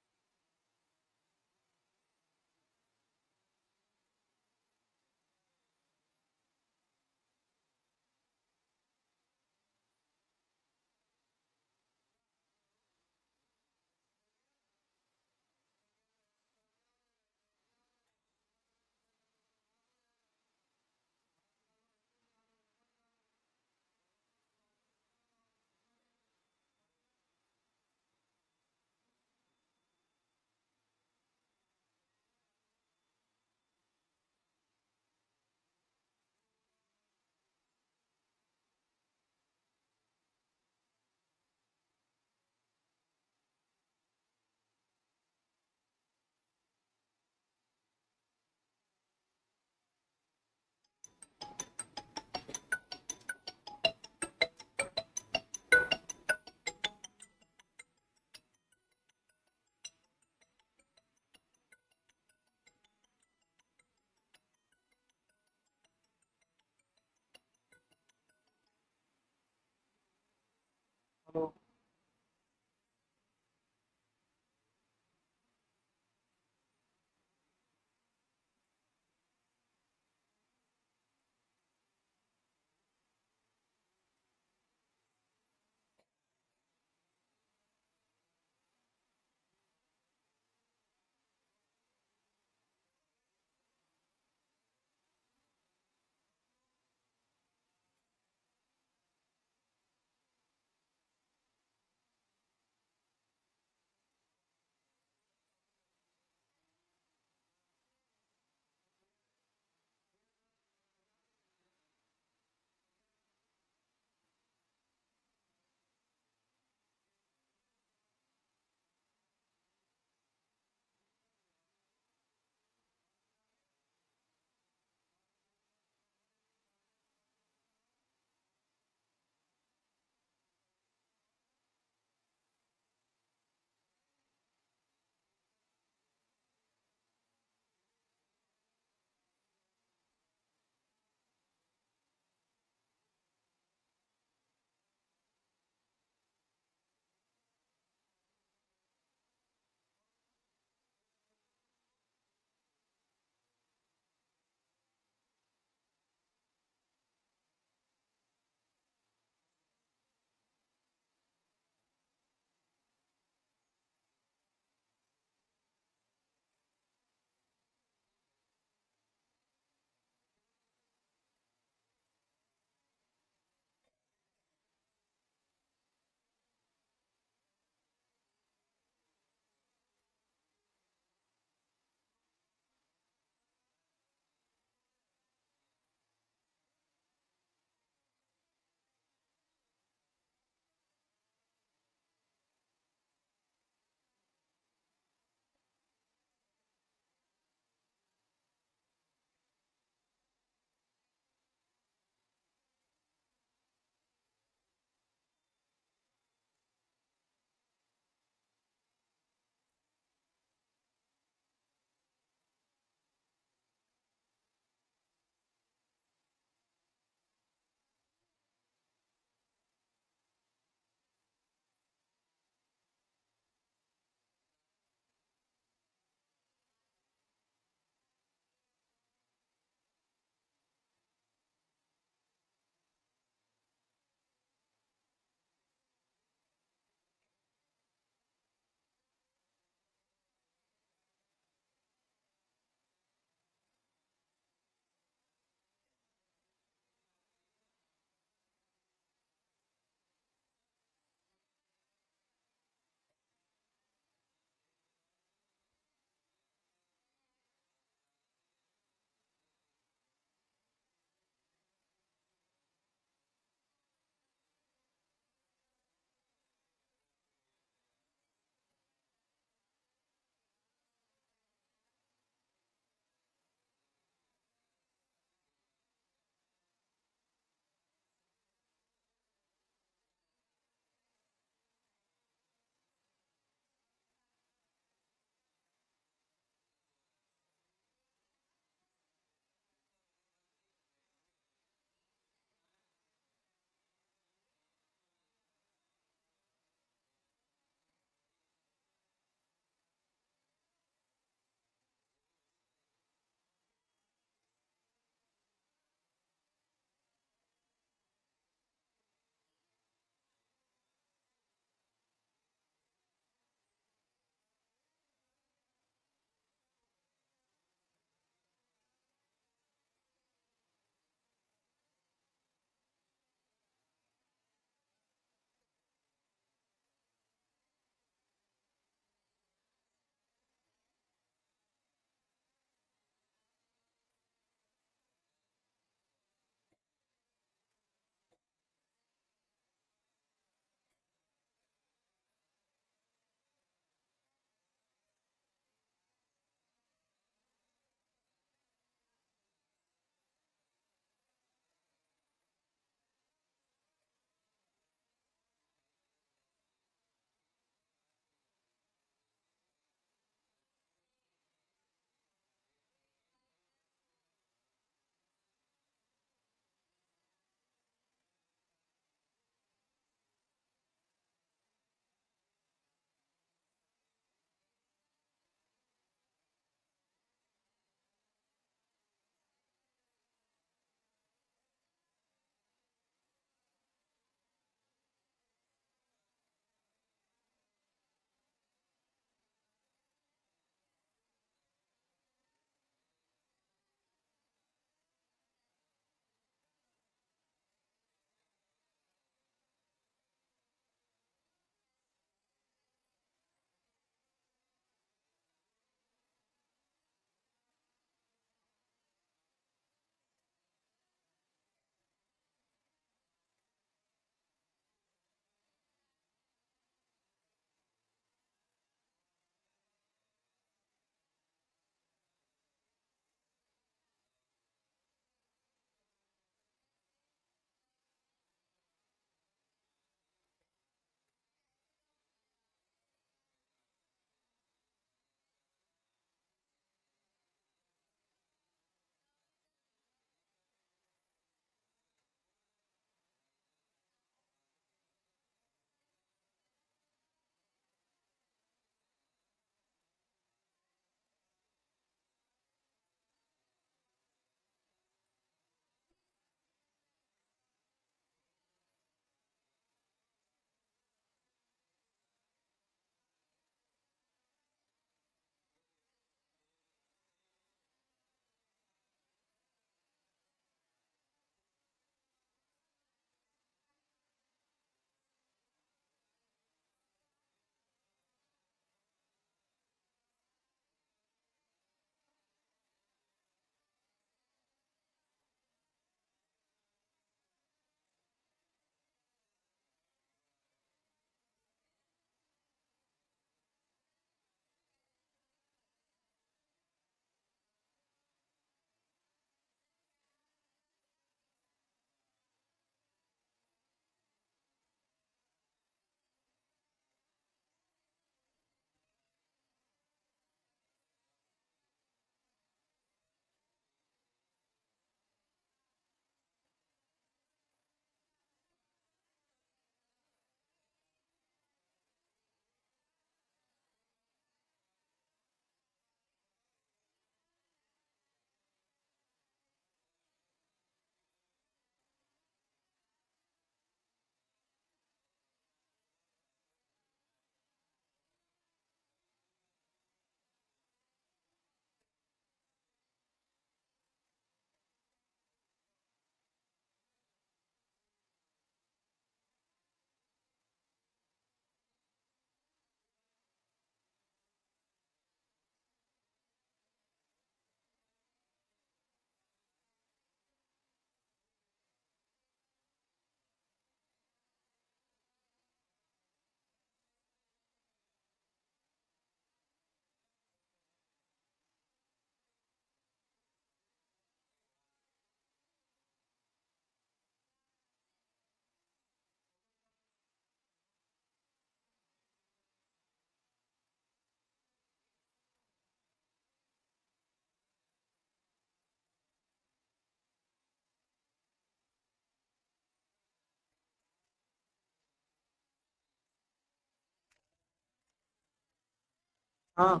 हाँ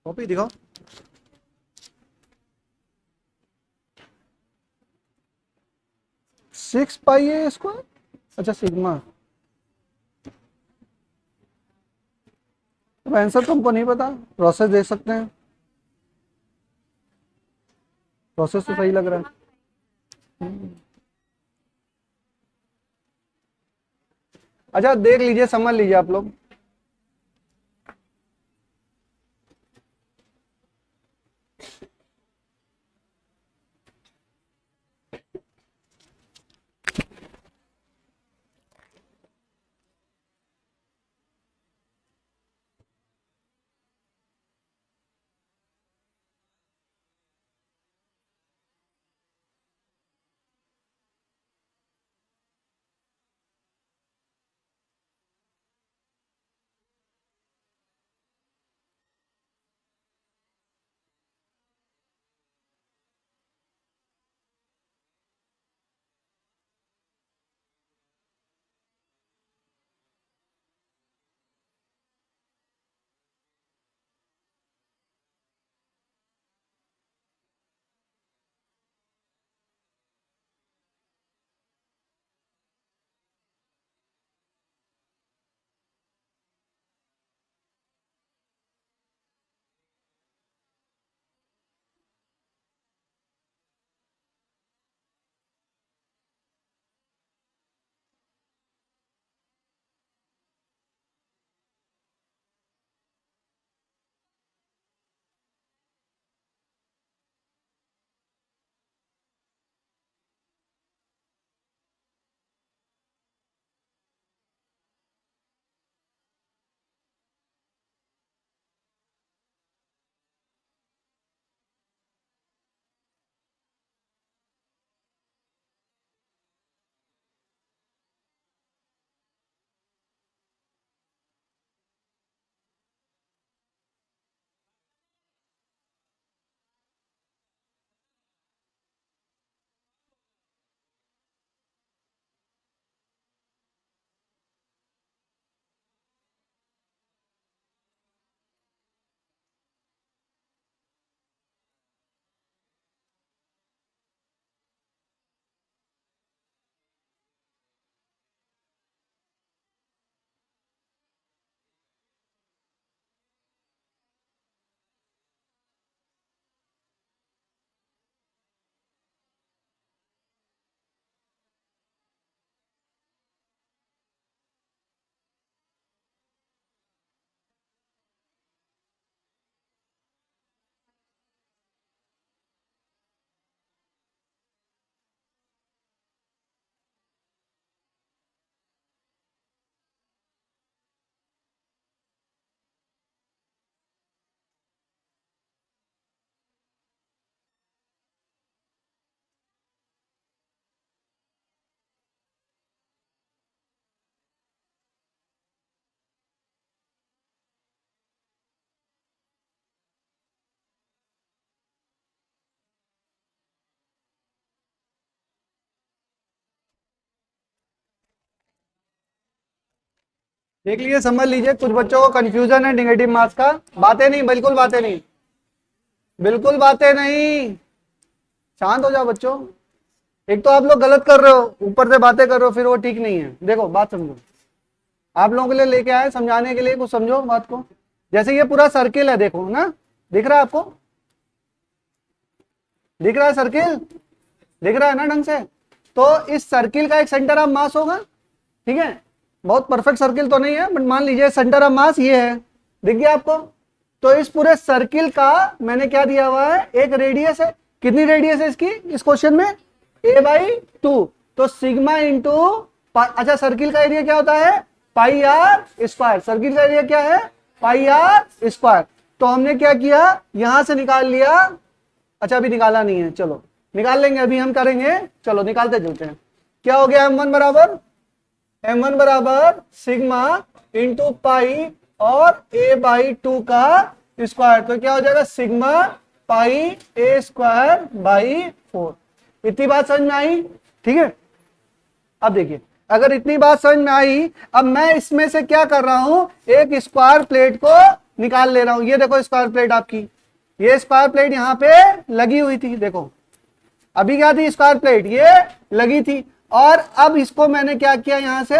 कॉपी दिखाओ। 6 पाई है इसको। अच्छा सिग्मा। अब आंसर तुमको नहीं पता, प्रोसेस देख सकते हैं, प्रोसेस तो सही लग रहा है। अच्छा देख लीजिए, समझ लीजिए आप लोग। देख लीजिए, समझ लीजिए, कुछ बच्चों को कंफ्यूजन है नेगेटिव मार्क्स का। बातें नहीं, बिल्कुल बातें नहीं, बिल्कुल बातें नहीं। शांत हो जाओ बच्चों। एक तो आप लोग गलत कर रहे हो, ऊपर से बातें कर रहे हो, फिर वो ठीक नहीं है। देखो बात समझो, आप लोगों के लिए लेके आए समझाने के लिए, कुछ समझो बात को। जैसे ये पूरा सर्किल है, देखो ना, दिख रहा है आपको? दिख रहा है सर्किल? दिख रहा है ना ढंग से? तो इस सर्किल का एक सेंटर ऑफ मास होगा, ठीक है? बहुत परफेक्ट सर्किल तो नहीं है, बट मान लीजिए सेंटर ऑफ मास ये है, दिख गया आपको? तो इस पूरे सर्किल का मैंने क्या दिया हुआ है, एक रेडियस है। कितनी रेडियस है इसकी इस क्वेश्चन में? a/2। तो सिग्मा इंटू, अच्छा सर्किल का एरिया क्या होता है? पाई आर स्क्वायर। सर्किल का एरिया क्या है? पाई आर स्क्वायर। तो हमने क्या किया, यहां से निकाल लिया। अच्छा अभी निकाला नहीं है, चलो निकाल लेंगे, अभी हम करेंगे। चलो निकालते चलते हैं। क्या हो गया, m1 बराबर सिग्मा इंटू पाई और a/2 का स्क्वायर। तो क्या हो जाएगा, sigma pi a square by 4। इतनी बात समझ में आई? ठीक है। अब देखिए, अगर इतनी बात समझ में आई, अब मैं इसमें से क्या कर रहा हूं, एक स्क्वायर प्लेट को निकाल ले रहा हूं। ये देखो स्क्वायर प्लेट आपकी, ये स्क्वायर प्लेट यहां पे लगी हुई थी, देखो अभी क्या थी, स्क्वायर प्लेट ये लगी थी, और अब इसको मैंने क्या किया, यहां से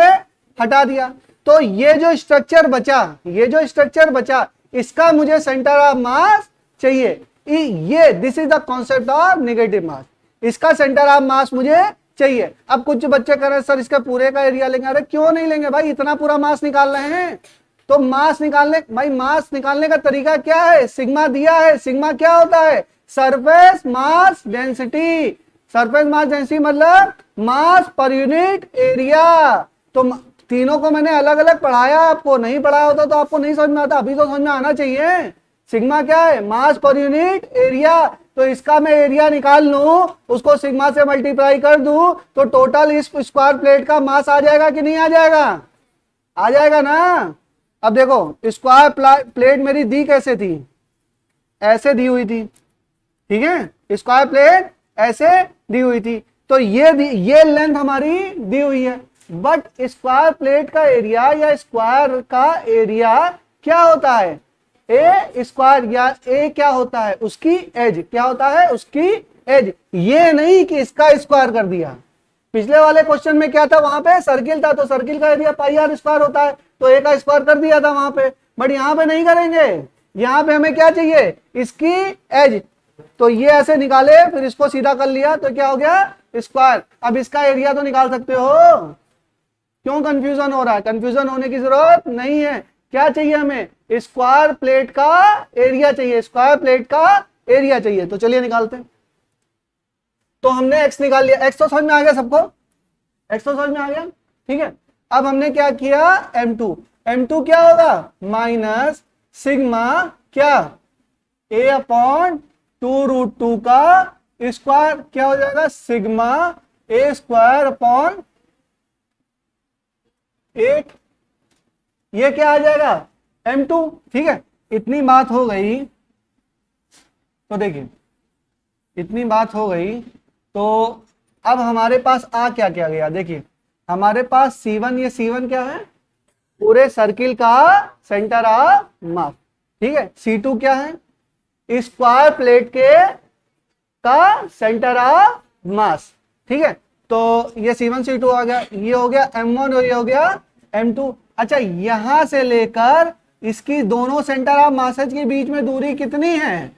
हटा दिया। तो ये जो स्ट्रक्चर बचा, ये जो स्ट्रक्चर बचा, इसका मुझे सेंटर ऑफ मास चाहिए। ये this is the concept of negative mass, इसका सेंटर ऑफ मास मुझे चाहिए। अब कुछ बच्चे कह रहे हैं सर इसके पूरे का एरिया लेंगे, अरे क्यों नहीं लेंगे भाई, इतना पूरा मास निकाल रहे हैं तो मास निकालने, भाई मास निकालने का तरीका क्या है, सिग्मा दिया है। सिग्मा क्या होता है, surface mass density. Surface mass density मतलब मास पर यूनिट एरिया। तो तीनों को मैंने अलग अलग पढ़ाया, आपको नहीं पढ़ाया होता तो आपको नहीं समझ में आता, अभी तो समझ में आना चाहिए। सिग्मा क्या है, मास पर यूनिट एरिया। तो इसका मैं एरिया निकाल लूं, उसको सिग्मा से मल्टीप्लाई कर दूं, तो टोटल इस स्क्वायर प्लेट का मास आ जाएगा कि नहीं आ जाएगा, आ जाएगा ना। अब देखो स्क्वायर प्लेट मेरी दी कैसे थी, ऐसे दी हुई थी, ठीक है, स्क्वायर प्लेट ऐसे दी हुई थी। तो ये लेंथ हमारी दी हुई है, बट स्क्वायर प्लेट का एरिया या स्क्वायर का एरिया क्या होता है, ए स्क्वायर, या ए क्या होता है, उसकी एज, क्या होता है उसकी एज। ये नहीं कि इसका स्क्वायर कर दिया। पिछले वाले क्वेश्चन में क्या था, वहां पे सर्किल था, तो सर्किल का एरिया पाई आर स्क्वायर होता है, तो ए का स्क्वायर कर दिया था वहां पे, बट यहां पे नहीं करेंगे। यहां पे हमें क्या चाहिए, इसकी एज। तो ये ऐसे निकाले, फिर इसको सीधा कर लिया, तो क्या हो गया स्क्वायर। अब इसका एरिया तो निकाल सकते हो, क्यों कंफ्यूजन हो रहा है, कंफ्यूजन होने की जरूरत नहीं है। क्या चाहिए हमें, स्क्वायर प्लेट का एरिया चाहिए, स्क्वायर प्लेट का एरिया चाहिए। तो चलिए निकालते हैं। तो हमने एक्स निकाल लिया, एक्स तो समझ में आ गया सबको, एक्स तो समझ में आ गया, ठीक है। अब हमने क्या किया, m2, m2 क्या होगा, माइनस सिग्मा क्या, a अपॉन 2√2 का स्क्वायर, क्या हो जाएगा सिग्मा a स्क्वायर अपॉन 8, ये क्या आ जाएगा m2, ठीक है। इतनी बात हो गई, तो देखिए इतनी बात हो गई, तो अब हमारे पास आ क्या क्या गया, देखिए हमारे पास C1, ये C1 क्या है, पूरे सर्किल का सेंटर ऑफ मास, ठीक है। C2 क्या है, स्क्वायर प्लेट के का सेंटर ऑफ मास, ठीक है। तो ये C1 C2 आ गया, ये हो गया M1 और ये हो गया M2। अच्छा, यहां से लेकर इसकी दोनों सेंटर ऑफ मासेज के बीच में दूरी कितनी है,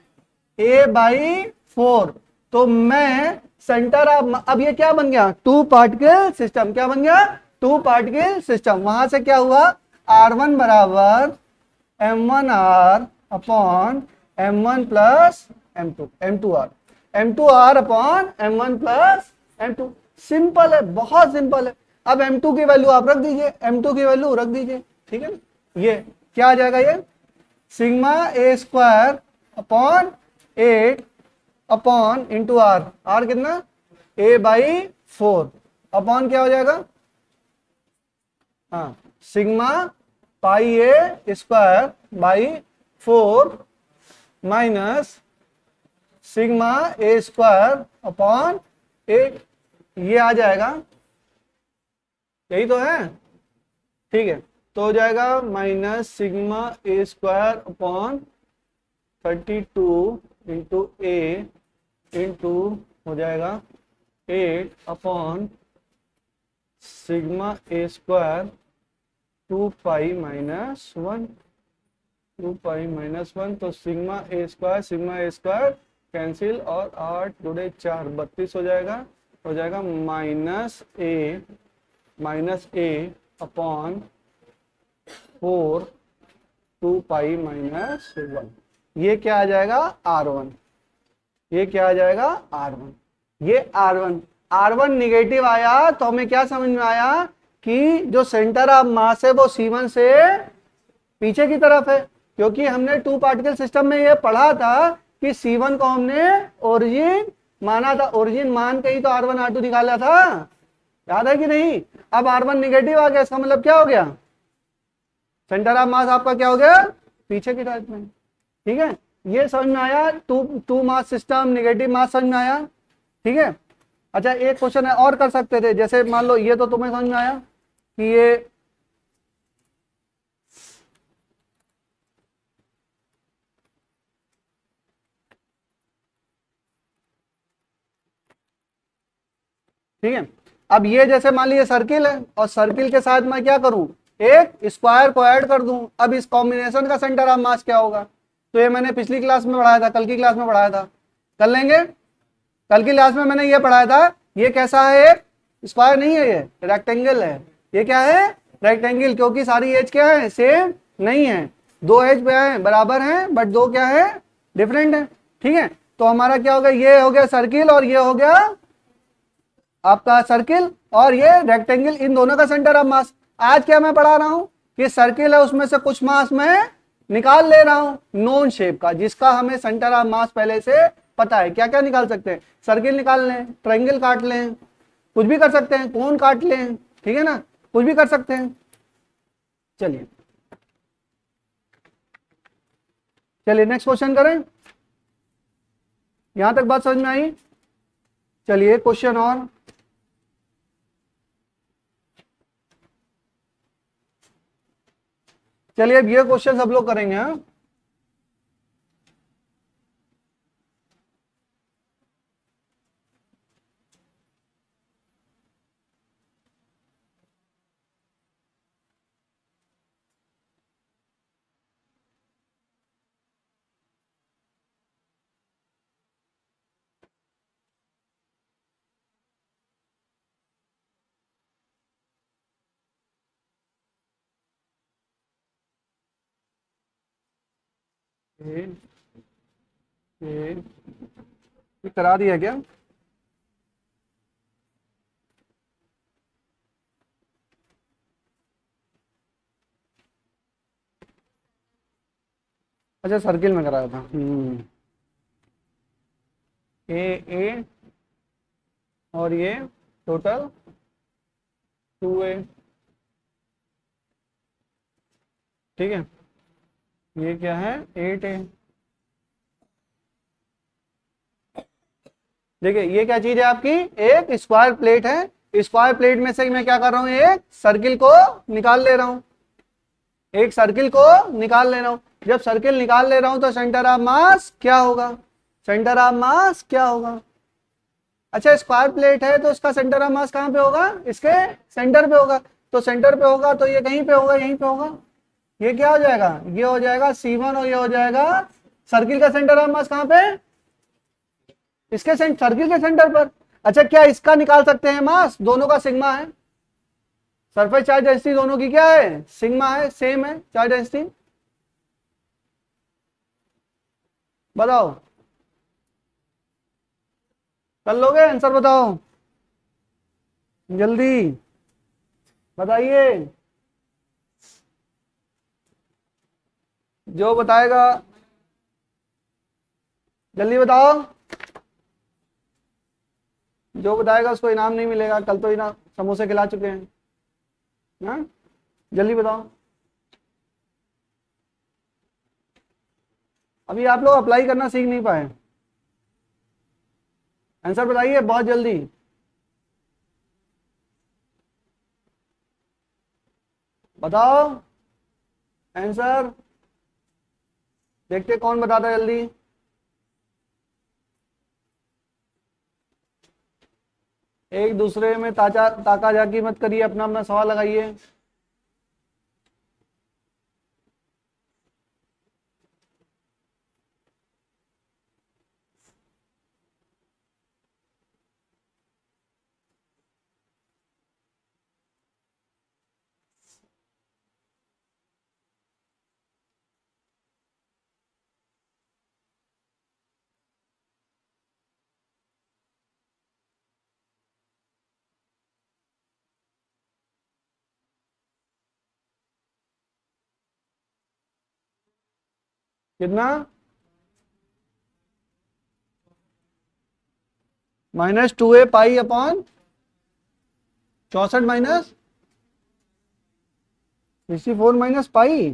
a/4। तो मैं सेंटर ऑफ, अब ये क्या बन गया, 2 पार्टिकल सिस्टम, क्या बन गया 2 पार्टिकल सिस्टम। वहां से क्या हुआ, R1 बराबर M1R upon M1 plus M2, M2R, M2R upon M1 plus M2। Simple है, बहुत सिंपल है। अब M2 की वैल्यू आप रख दीजिए, M2 की वैल्यू रख दीजिए, ठीक है। ये क्या आ जाएगा, ये sigma a square upon 8 upon into r, r कितना a/4 अपॉन क्या हो जाएगा, हाँ sigma pi a square by 4 minus sigma a square upon 8, ये आ जाएगा, यही तो है, ठीक है। तो हो जाएगा minus sigma a square upon 32 into a into हो जाएगा 8 upon sigma a square 2 pi minus 1, 2 pi minus 1। तो सिग्मा a स्क्वायर कैंसिल, और 8 गुणे 4 32 हो जाएगा minus a upon 4 2 pi minus 1। ये क्या आ जाएगा R1, ये क्या आ जाएगा R1, ये R1 निगेटिव आया। तो हमें क्या समझ में आया कि जो सेंटर ऑफ मास है वो C1 से पीछे की तरफ है, क्योंकि हमने 2 पार्टिकल सिस्टम में ये पढ़ा था कि C1 को हमने ओरिजिन माना था, ओरिजिन मान के ही तो R1 R2 निकाला था, याद है कि नहीं। अब R1 निगेटिव आ गया, इसका मतलब क्या हो गया, सेंटर ऑफ मास आपका क्या हो गया, पीछे की तरफ में, ठीक है। ये समझ में आया, टू मास सिस्टम, नेगेटिव मास समझ में आया, ठीक है। अच्छा, एक क्वेश्चन है और कर सकते थे, जैसे मान लो ये तो तुम्हें समझ में आया, कि ये ठीक है। अब ये जैसे मान लीजिए सर्किल है और सर्किल के साथ मैं क्या करूं, एक स्क्वायर को ऐड कर दूं। अब इस कॉम्बिनेशन का सेंटर ऑफ मास क्या होगा, तो ये मैंने पिछली क्लास में पढ़ाया था, कल की क्लास में पढ़ाया था, कर लेंगे। कल की क्लास में मैंने ये पढ़ाया था, ये कैसा है, एक स्क्वायर नहीं है, ये रेक्टेंगल है। ये क्या है, रेक्टेंगल, क्योंकि सारी एज क्या है, सेम नहीं है, दो एज पे है बराबर है, बट दो क्या है, डिफरेंट है। ठीक है, तो हमारा क्या हो गया, ये हो गया सर्किल और ये हो गया आपका सर्किल और ये रेक्टेंगल, इन दोनों का सेंटर ऑफ मास। आज क्या मैं पढ़ा रहा हूं कि सर्किल है, उसमें से कुछ मास मैं निकाल ले रहा हूं नॉन शेप का, जिसका हमें सेंटर ऑफ मास पहले से पता है। क्या क्या निकाल सकते हैं, सर्किल निकाल लें, ट्रायंगल काट लें, कुछ भी कर सकते हैं, कोन काट लें, ठीक है ना, कुछ भी कर सकते हैं। चलिए चलिए नेक्स्ट क्वेश्चन करें, यहां तक बात समझ में आई। चलिए क्वेश्चन और, चलिए अब ये क्वेश्चन सब लोग करेंगे। हाँ, ये करा दिया क्या, अच्छा सर्किल में कराया था। ए और ये टोटल 2a, ठीक है, ये क्या है 8a। देखिए ये क्या चीज है आपकी, एक स्क्वायर प्लेट है, स्क्वायर प्लेट में से मैं क्या कर रहा हूं, एक सर्किल को निकाल ले रहा हूं, एक सर्किल को निकाल ले रहा हूं। जब सर्किल निकाल ले रहा हूं तो सेंटर ऑफ मास क्या होगा, सेंटर ऑफ मास क्या होगा। अच्छा स्क्वायर प्लेट है तो उसका सेंटर ऑफ मास कहां पे होगा, इसके सेंटर पे होगा, तो सेंटर पे होगा तो ये कहीं पे होगा, यहीं पे होगा। ये क्या हो जाएगा, ये हो जाएगा C1 और ये हो जाएगा, सर्किल का सेंटर ऑफ मास कहां पे, इसके सर्किल के सेंटर पर। अच्छा क्या इसका निकाल सकते हैं मास, दोनों का सिग्मा है, सरफेस चार्ज डेंसिटी दोनों की क्या है, सिग्मा है, सेम है चार्ज डेंसिटी। बताओ, कर लोगे, आंसर बताओ जल्दी, बताइए, जो बताएगा जल्दी बताओ, जो बताएगा उसको इनाम नहीं मिलेगा, कल तो इनाम समोसे खिला चुके हैं। हाँ जल्दी बताओ, अभी आप लोग अप्लाई करना सीख नहीं पाए, आंसर बताइए बहुत जल्दी। बताओ आंसर, देखते कौन बताता है जल्दी। एक दूसरे में ताका झाकी मत करिए, अपना अपना सवाल लगाइए। कितना, -2a pi upon 64 minus 64 minus पाई।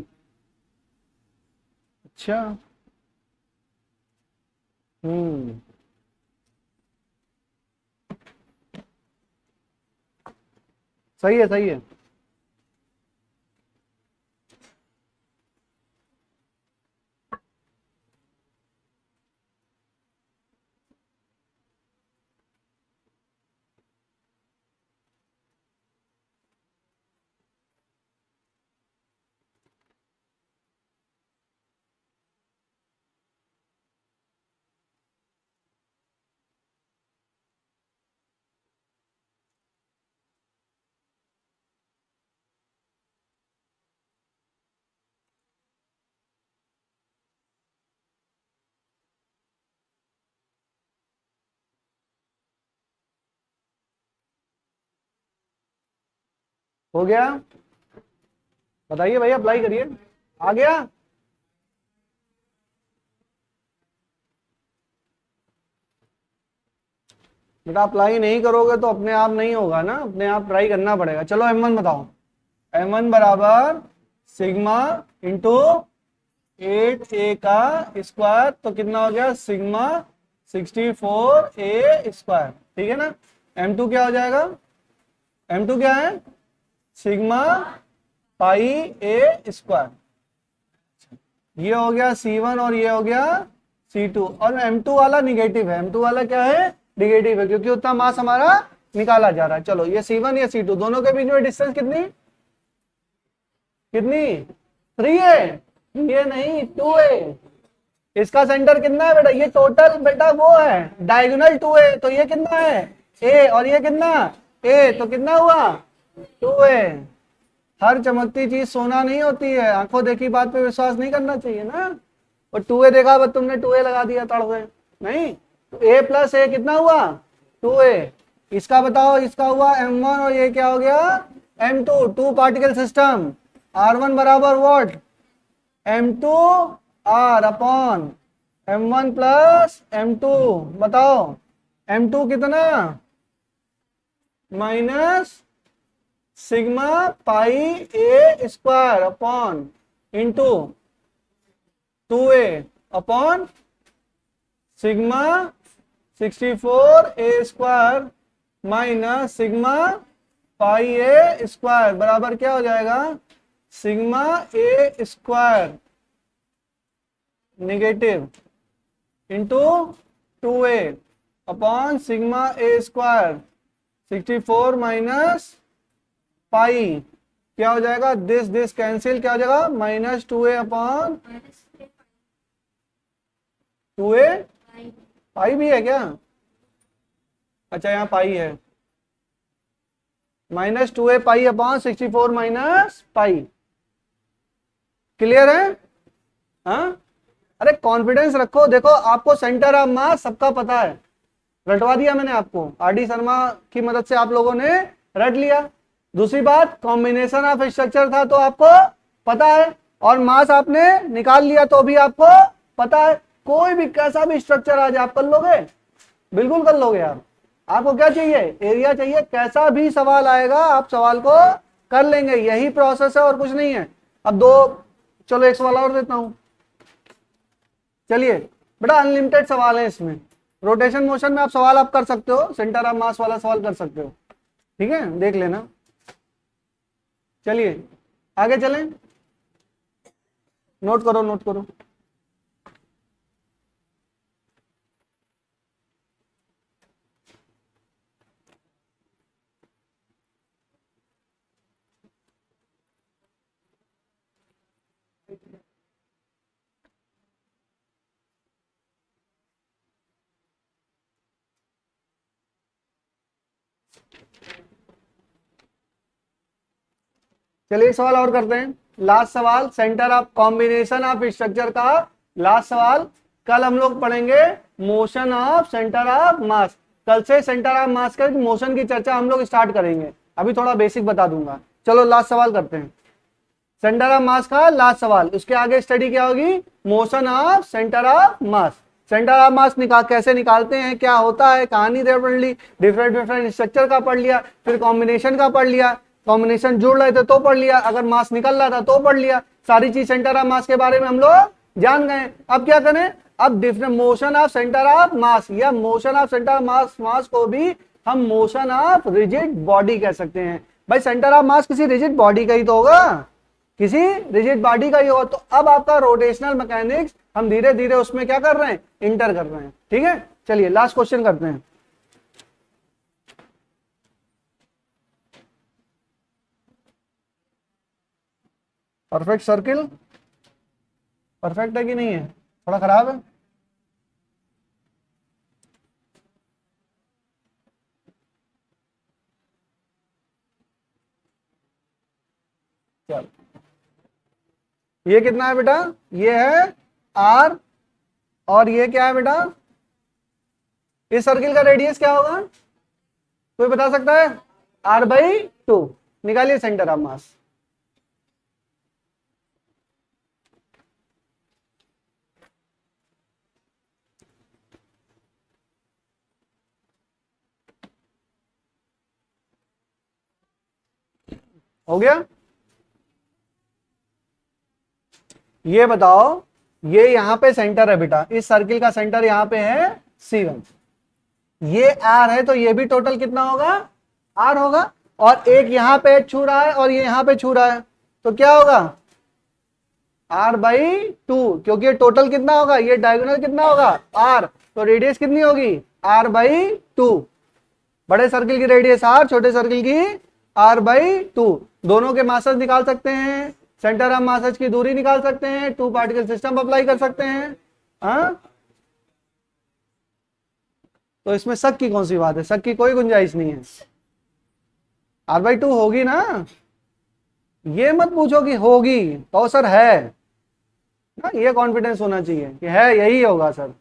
अच्छा हम्म, सही है सही है। हो गया? बताइए भैया, अप्लाई करिए। आ गया? बेटा अप्लाई नहीं करोगे तो अपने आप नहीं होगा ना, अपने आप ट्राई करना पड़ेगा। चलो M1 बताओ। M1 बराबर सिग्मा इंटू 8a का स्क्वायर, तो कितना हो गया? सिग्मा 64a स्क्वायर, ठीक है ना। M2 क्या हो जाएगा? M2 क्या है? Sigma pi a square. ये हो गया C1 और ये हो गया C2। और M2 वाला निगेटिव है, M2 वाला क्या है? निगेटिव है, क्योंकि उतना मास हमारा निकाला जा रहा है। चलो ये C1 या C2 दोनों के बीच में डिस्टेंस कितनी कितनी? 3 है। ये नहीं, 2 है। इसका सेंटर कितना है बेटा? ये टोटल बेटा वो है, डायगोनल 2 है, तो ये कितना है? A, और ये कितना? A, तो कितना हुआ? 2 है। हर चमकती चीज सोना नहीं होती है, आंखों देखी बात पे विश्वास नहीं करना चाहिए ना। और 2a देखा, बस तुमने 2a लगा दिया तड़ से, नहीं। तो a प्लस a कितना हुआ? 2a। इसका बताओ, इसका हुआ M1 और ये क्या हो गया? M2। 2 पार्टिकल सिस्टम, R1 बराबर what? M2 R upon M1 plus M2। बताओ M2 कितना? Minus sigma pi A square upon into 2a upon sigma 64a square minus sigma pi A square बराबर क्या हो जाएगा? Sigma A square negative into 2a upon sigma A square 64 minus pi क्या हो जाएगा? This cancel, क्या हो जाएगा? Minus 2a upon 2a। पाई भी है क्या? अच्छा यहाँ पाई है। Minus 2a pi upon 64 minus पाई। क्लियर है? हाँ, अरे कॉन्फिडेंस रखो। देखो आपको सेंटर ऑफ मास सबका पता है, रटवा दिया मैंने आपको, RD शर्मा की मदद से आप लोगों ने रट लिया। दूसरी बात, कॉम्बिनेशन ऑफ स्ट्रक्चर था तो आपको पता है, और मास आपने निकाल लिया तो भी आपको पता है। कोई भी कैसा भी स्ट्रक्चर आ जाए आप कर लोगे, बिल्कुल कर लोगे आप। आपको क्या चाहिए? एरिया चाहिए। कैसा भी सवाल आएगा आप सवाल को कर लेंगे, यही प्रोसेस है और कुछ नहीं है। अब दो, चलो एक सवाल और देता हूं। चलिए बेटा अनलिमिटेड सवाल है इसमें, रोटेशन मोशन में आप सवाल आप कर सकते हो, सेंटर ऑफ मास वाला सवाल कर सकते हो, ठीक है, देख लेना। चलिए आगे चलें, नोट करो नोट करो। चलिए एक सवाल और करते हैं, लास्ट सवाल, centre of combination of structure का लास्ट सवाल। कल हम लोग पढ़ेंगे मोशन ऑफ सेंटर ऑफ मास। कल से सेंटर ऑफ मास का मोशन की चर्चा हम लोग स्टार्ट करेंगे, अभी थोड़ा बेसिक बता दूंगा। चलो लास्ट सवाल करते हैं, सेंटर ऑफ मास का लास्ट सवाल। उसके आगे स्टडी क्या होगी? Motion of centre of mass. Centre of मास कैसे निकालते हैं, क्या होता है, कहानी पढ़ ली, डिफरेंट डिफरेंट स्ट्रक्चर का पढ़ लिया, फिर कॉम्बिनेशन का पढ़ लिया, कॉम्बिनेशन जुड़ रहे थे तो पढ़ लिया, अगर मास निकल रहा था तो पढ़ लिया। सारी चीज सेंटर ऑफ मास के बारे में हम लोग जान गए। अब क्या करें? अब different motion of centre of mass या motion of centre of mass को भी हम मोशन ऑफ रिजिड बॉडी कह सकते हैं। भाई सेंटर ऑफ मास किसी रिजिड बॉडी का ही तो होगा, किसी रिजिड बॉडी का ही होगा। तो अब आपका रोटेशनल मैकेनिक्स हम धीरे धीरे उसमें क्या कर रहे हैं? इंटर कर रहे हैं, ठीक है। चलिए लास्ट क्वेश्चन करते हैं। परफेक्ट सर्किल परफेक्ट है कि नहीं है? थोड़ा खराब है। चल ये कितना है बेटा? ये है R, और ये क्या है बेटा? इस सर्किल का रेडियस क्या होगा? कोई बता सकता है? R/2। निकालिए सेंटर ऑफ मास। हो गया? ये बताओ, ये यहां पे सेंटर है बेटा, इस सर्किल का सेंटर यहां पे है C1, ये R है, तो ये भी टोटल कितना होगा? R होगा। और एक यहां पे छू रहा है और ये यहां पे छू रहा है, तो क्या होगा? R/2, क्योंकि ये टोटल कितना होगा, ये डायगोनल कितना होगा? R, तो रेडियस कितनी होगी? R/2। बड़े सर्किल की रेडियस R, छोटे सर्किल की R/2। दोनों के मासेस निकाल सकते हैं, सेंटर ऑफ मासेस की दूरी निकाल सकते हैं, 2 पार्टिकल सिस्टम अप्लाई कर सकते हैं। हाँ, तो इसमें शक की कौन सी बात है? शक की कोई गुंजाइश नहीं है। R/2 होगी ना, ये मत पूछो कि होगी, तो सर है ना, ये कॉन्फिडेंस होना चाहिए कि है, यही होगा सर।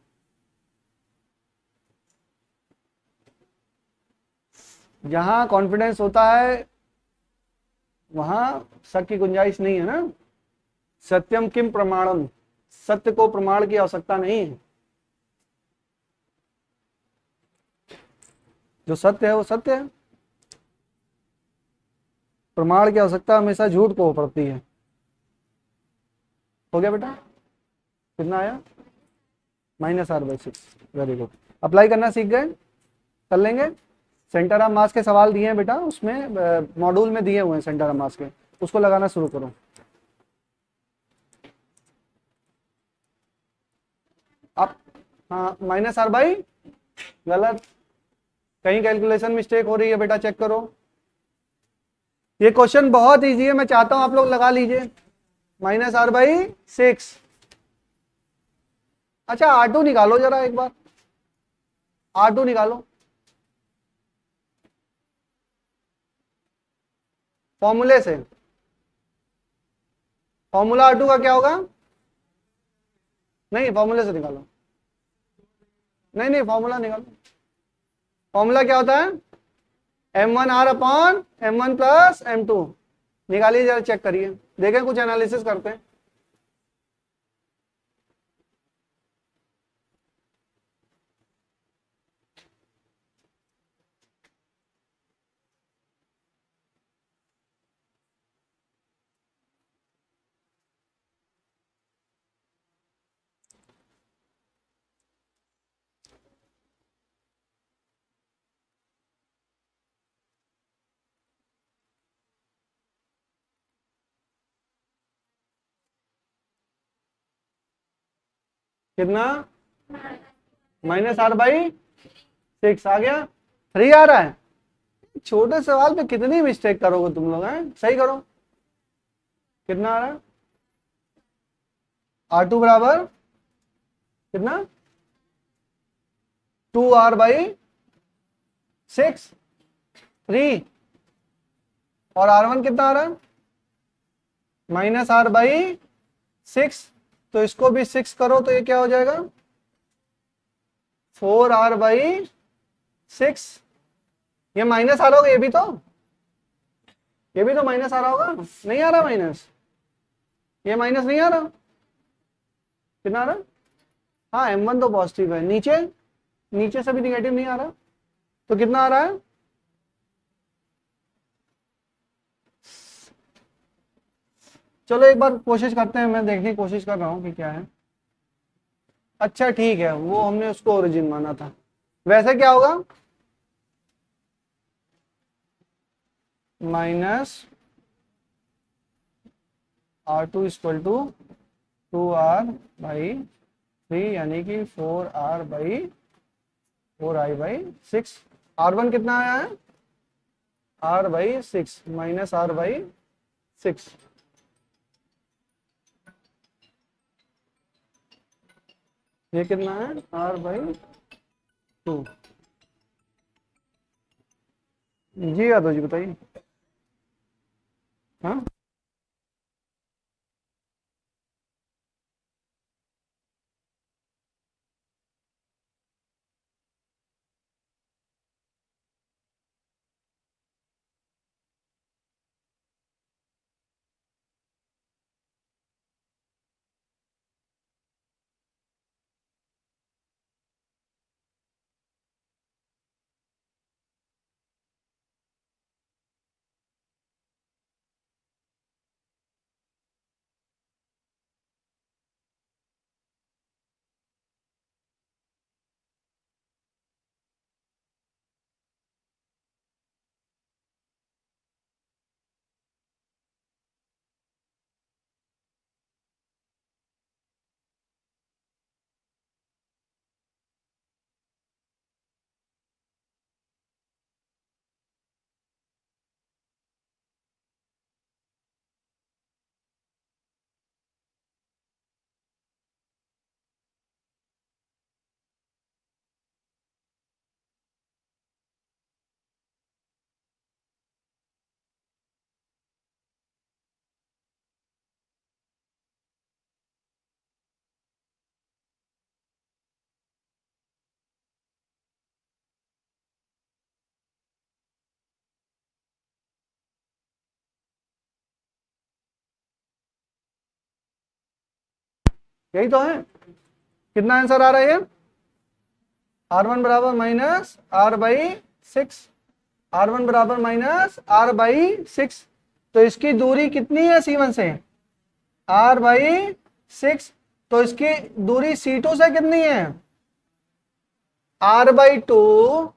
जहां कॉन्फिडेंस होता है वहां शक की गुंजाइश नहीं है ना। सत्यम किम प्रमाणम, सत्य को प्रमाण की आवश्यकता नहीं है, जो सत्य है वो सत्य है। प्रमाण की आवश्यकता हमेशा झूठ को पड़ती है। हो गया बेटा? कितना आया? -R/6। वेरी गुड, अप्लाई करना सीख गए, कर लेंगे। सेंटर ऑफ मास के सवाल दिए हैं बेटा, उसमें मॉड्यूल में दिए हुए हैं सेंटर ऑफ मास के, उसको लगाना शुरू करो। आप, हाँ, -R/, गलत, कहीं कैलकुलेशन मिस्टेक हो रही है बेटा, चेक करो। ये क्वेश्चन बहुत इजी है, मैं चाहता हूं आप लोग लगा लीजिए। -R/6। अच्छा, R2 निकालो जरा एक बार, R2 निकालो। फॉर्मूले से, फॉर्मूला R2 का क्या होगा? नहीं, फॉर्मूले से निकालो। नहीं नहीं, फॉर्मूला निकालो। फॉर्मूला क्या होता है? M1R/M1 + M2। निकालिए जरा, चेक करिए, देखें कुछ एनालिसिस करते हैं। कितना? -R/6 आ गया, 3 आ रहा है। छोटे सवाल पे कितनी मिस्टेक करोगे तुम लोग हैं, सही करो। कितना आ रहा है? R2 बराबर कितना? 2R/6, 3। और R1 कितना आ रहा है? -R/6। तो इसको भी 6 करो तो ये क्या हो जाएगा? 4R/6। ये माइनस आ रहा होगा, ये भी तो, ये भी तो माइनस आ रहा होगा, नहीं आ रहा माइनस? ये माइनस नहीं आ रहा, कितना आ रहा? हाँ, M1 तो पॉजिटिव है, नीचे, नीचे से भी निगेटिव नहीं आ रहा, तो कितना आ रहा है? चलो एक बार कोशिश करते हैं, मैं देखने की कोशिश कर रहा हूँ कि क्या है। अच्छा ठीक है, वो हमने उसको ओरिजिन माना था। वैसे क्या होगा? -R2 = 2R/3, यानी कि 4I/6। R1 कितना आया है? R/6 -R/6। ये कितना है? R/2। जी यादव जी बताइए। हाँ, यही तो है। कितना आंसर आ रहा है? r1 बराबर माइनस r बाई 6, r1 बराबर माइनस r बाई 6। तो इसकी दूरी कितनी है C1 से? r by 6। तो इसकी दूरी C2 से कितनी है? r by 2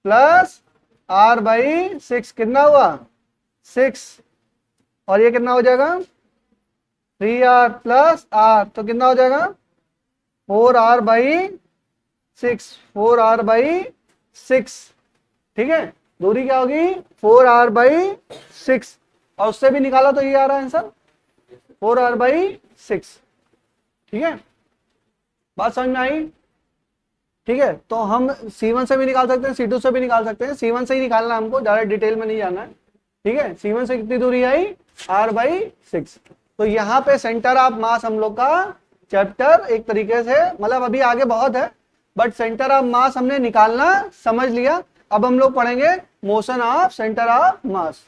plus r by 6। कितना हुआ? 6। और ये कितना हो जाएगा? 3r plus r। तो कितना हो जाएगा? 4r by 6, 4r by 6। ठीक है, दूरी क्या होगी? 4r by 6। और उससे भी निकाला तो ये आ रहा है आंसर 4r बाई 6। ठीक है, बात समझ में आई? ठीक है, तो हम C1 से भी निकाल सकते हैं, C2 से भी निकाल सकते हैं। C1 से ही निकालना हमको, ज्यादा डिटेल में नहीं जाना है। ठीक है, C1 से कितनी दूरी आई? r by 6। तो यहाँ पे सेंटर ऑफ मास हम लोग का चैप्टर एक तरीके से, मतलब अभी आगे बहुत है, बट सेंटर ऑफ मास हमने निकालना समझ लिया। अब हम लोग पढ़ेंगे motion of centre of mass.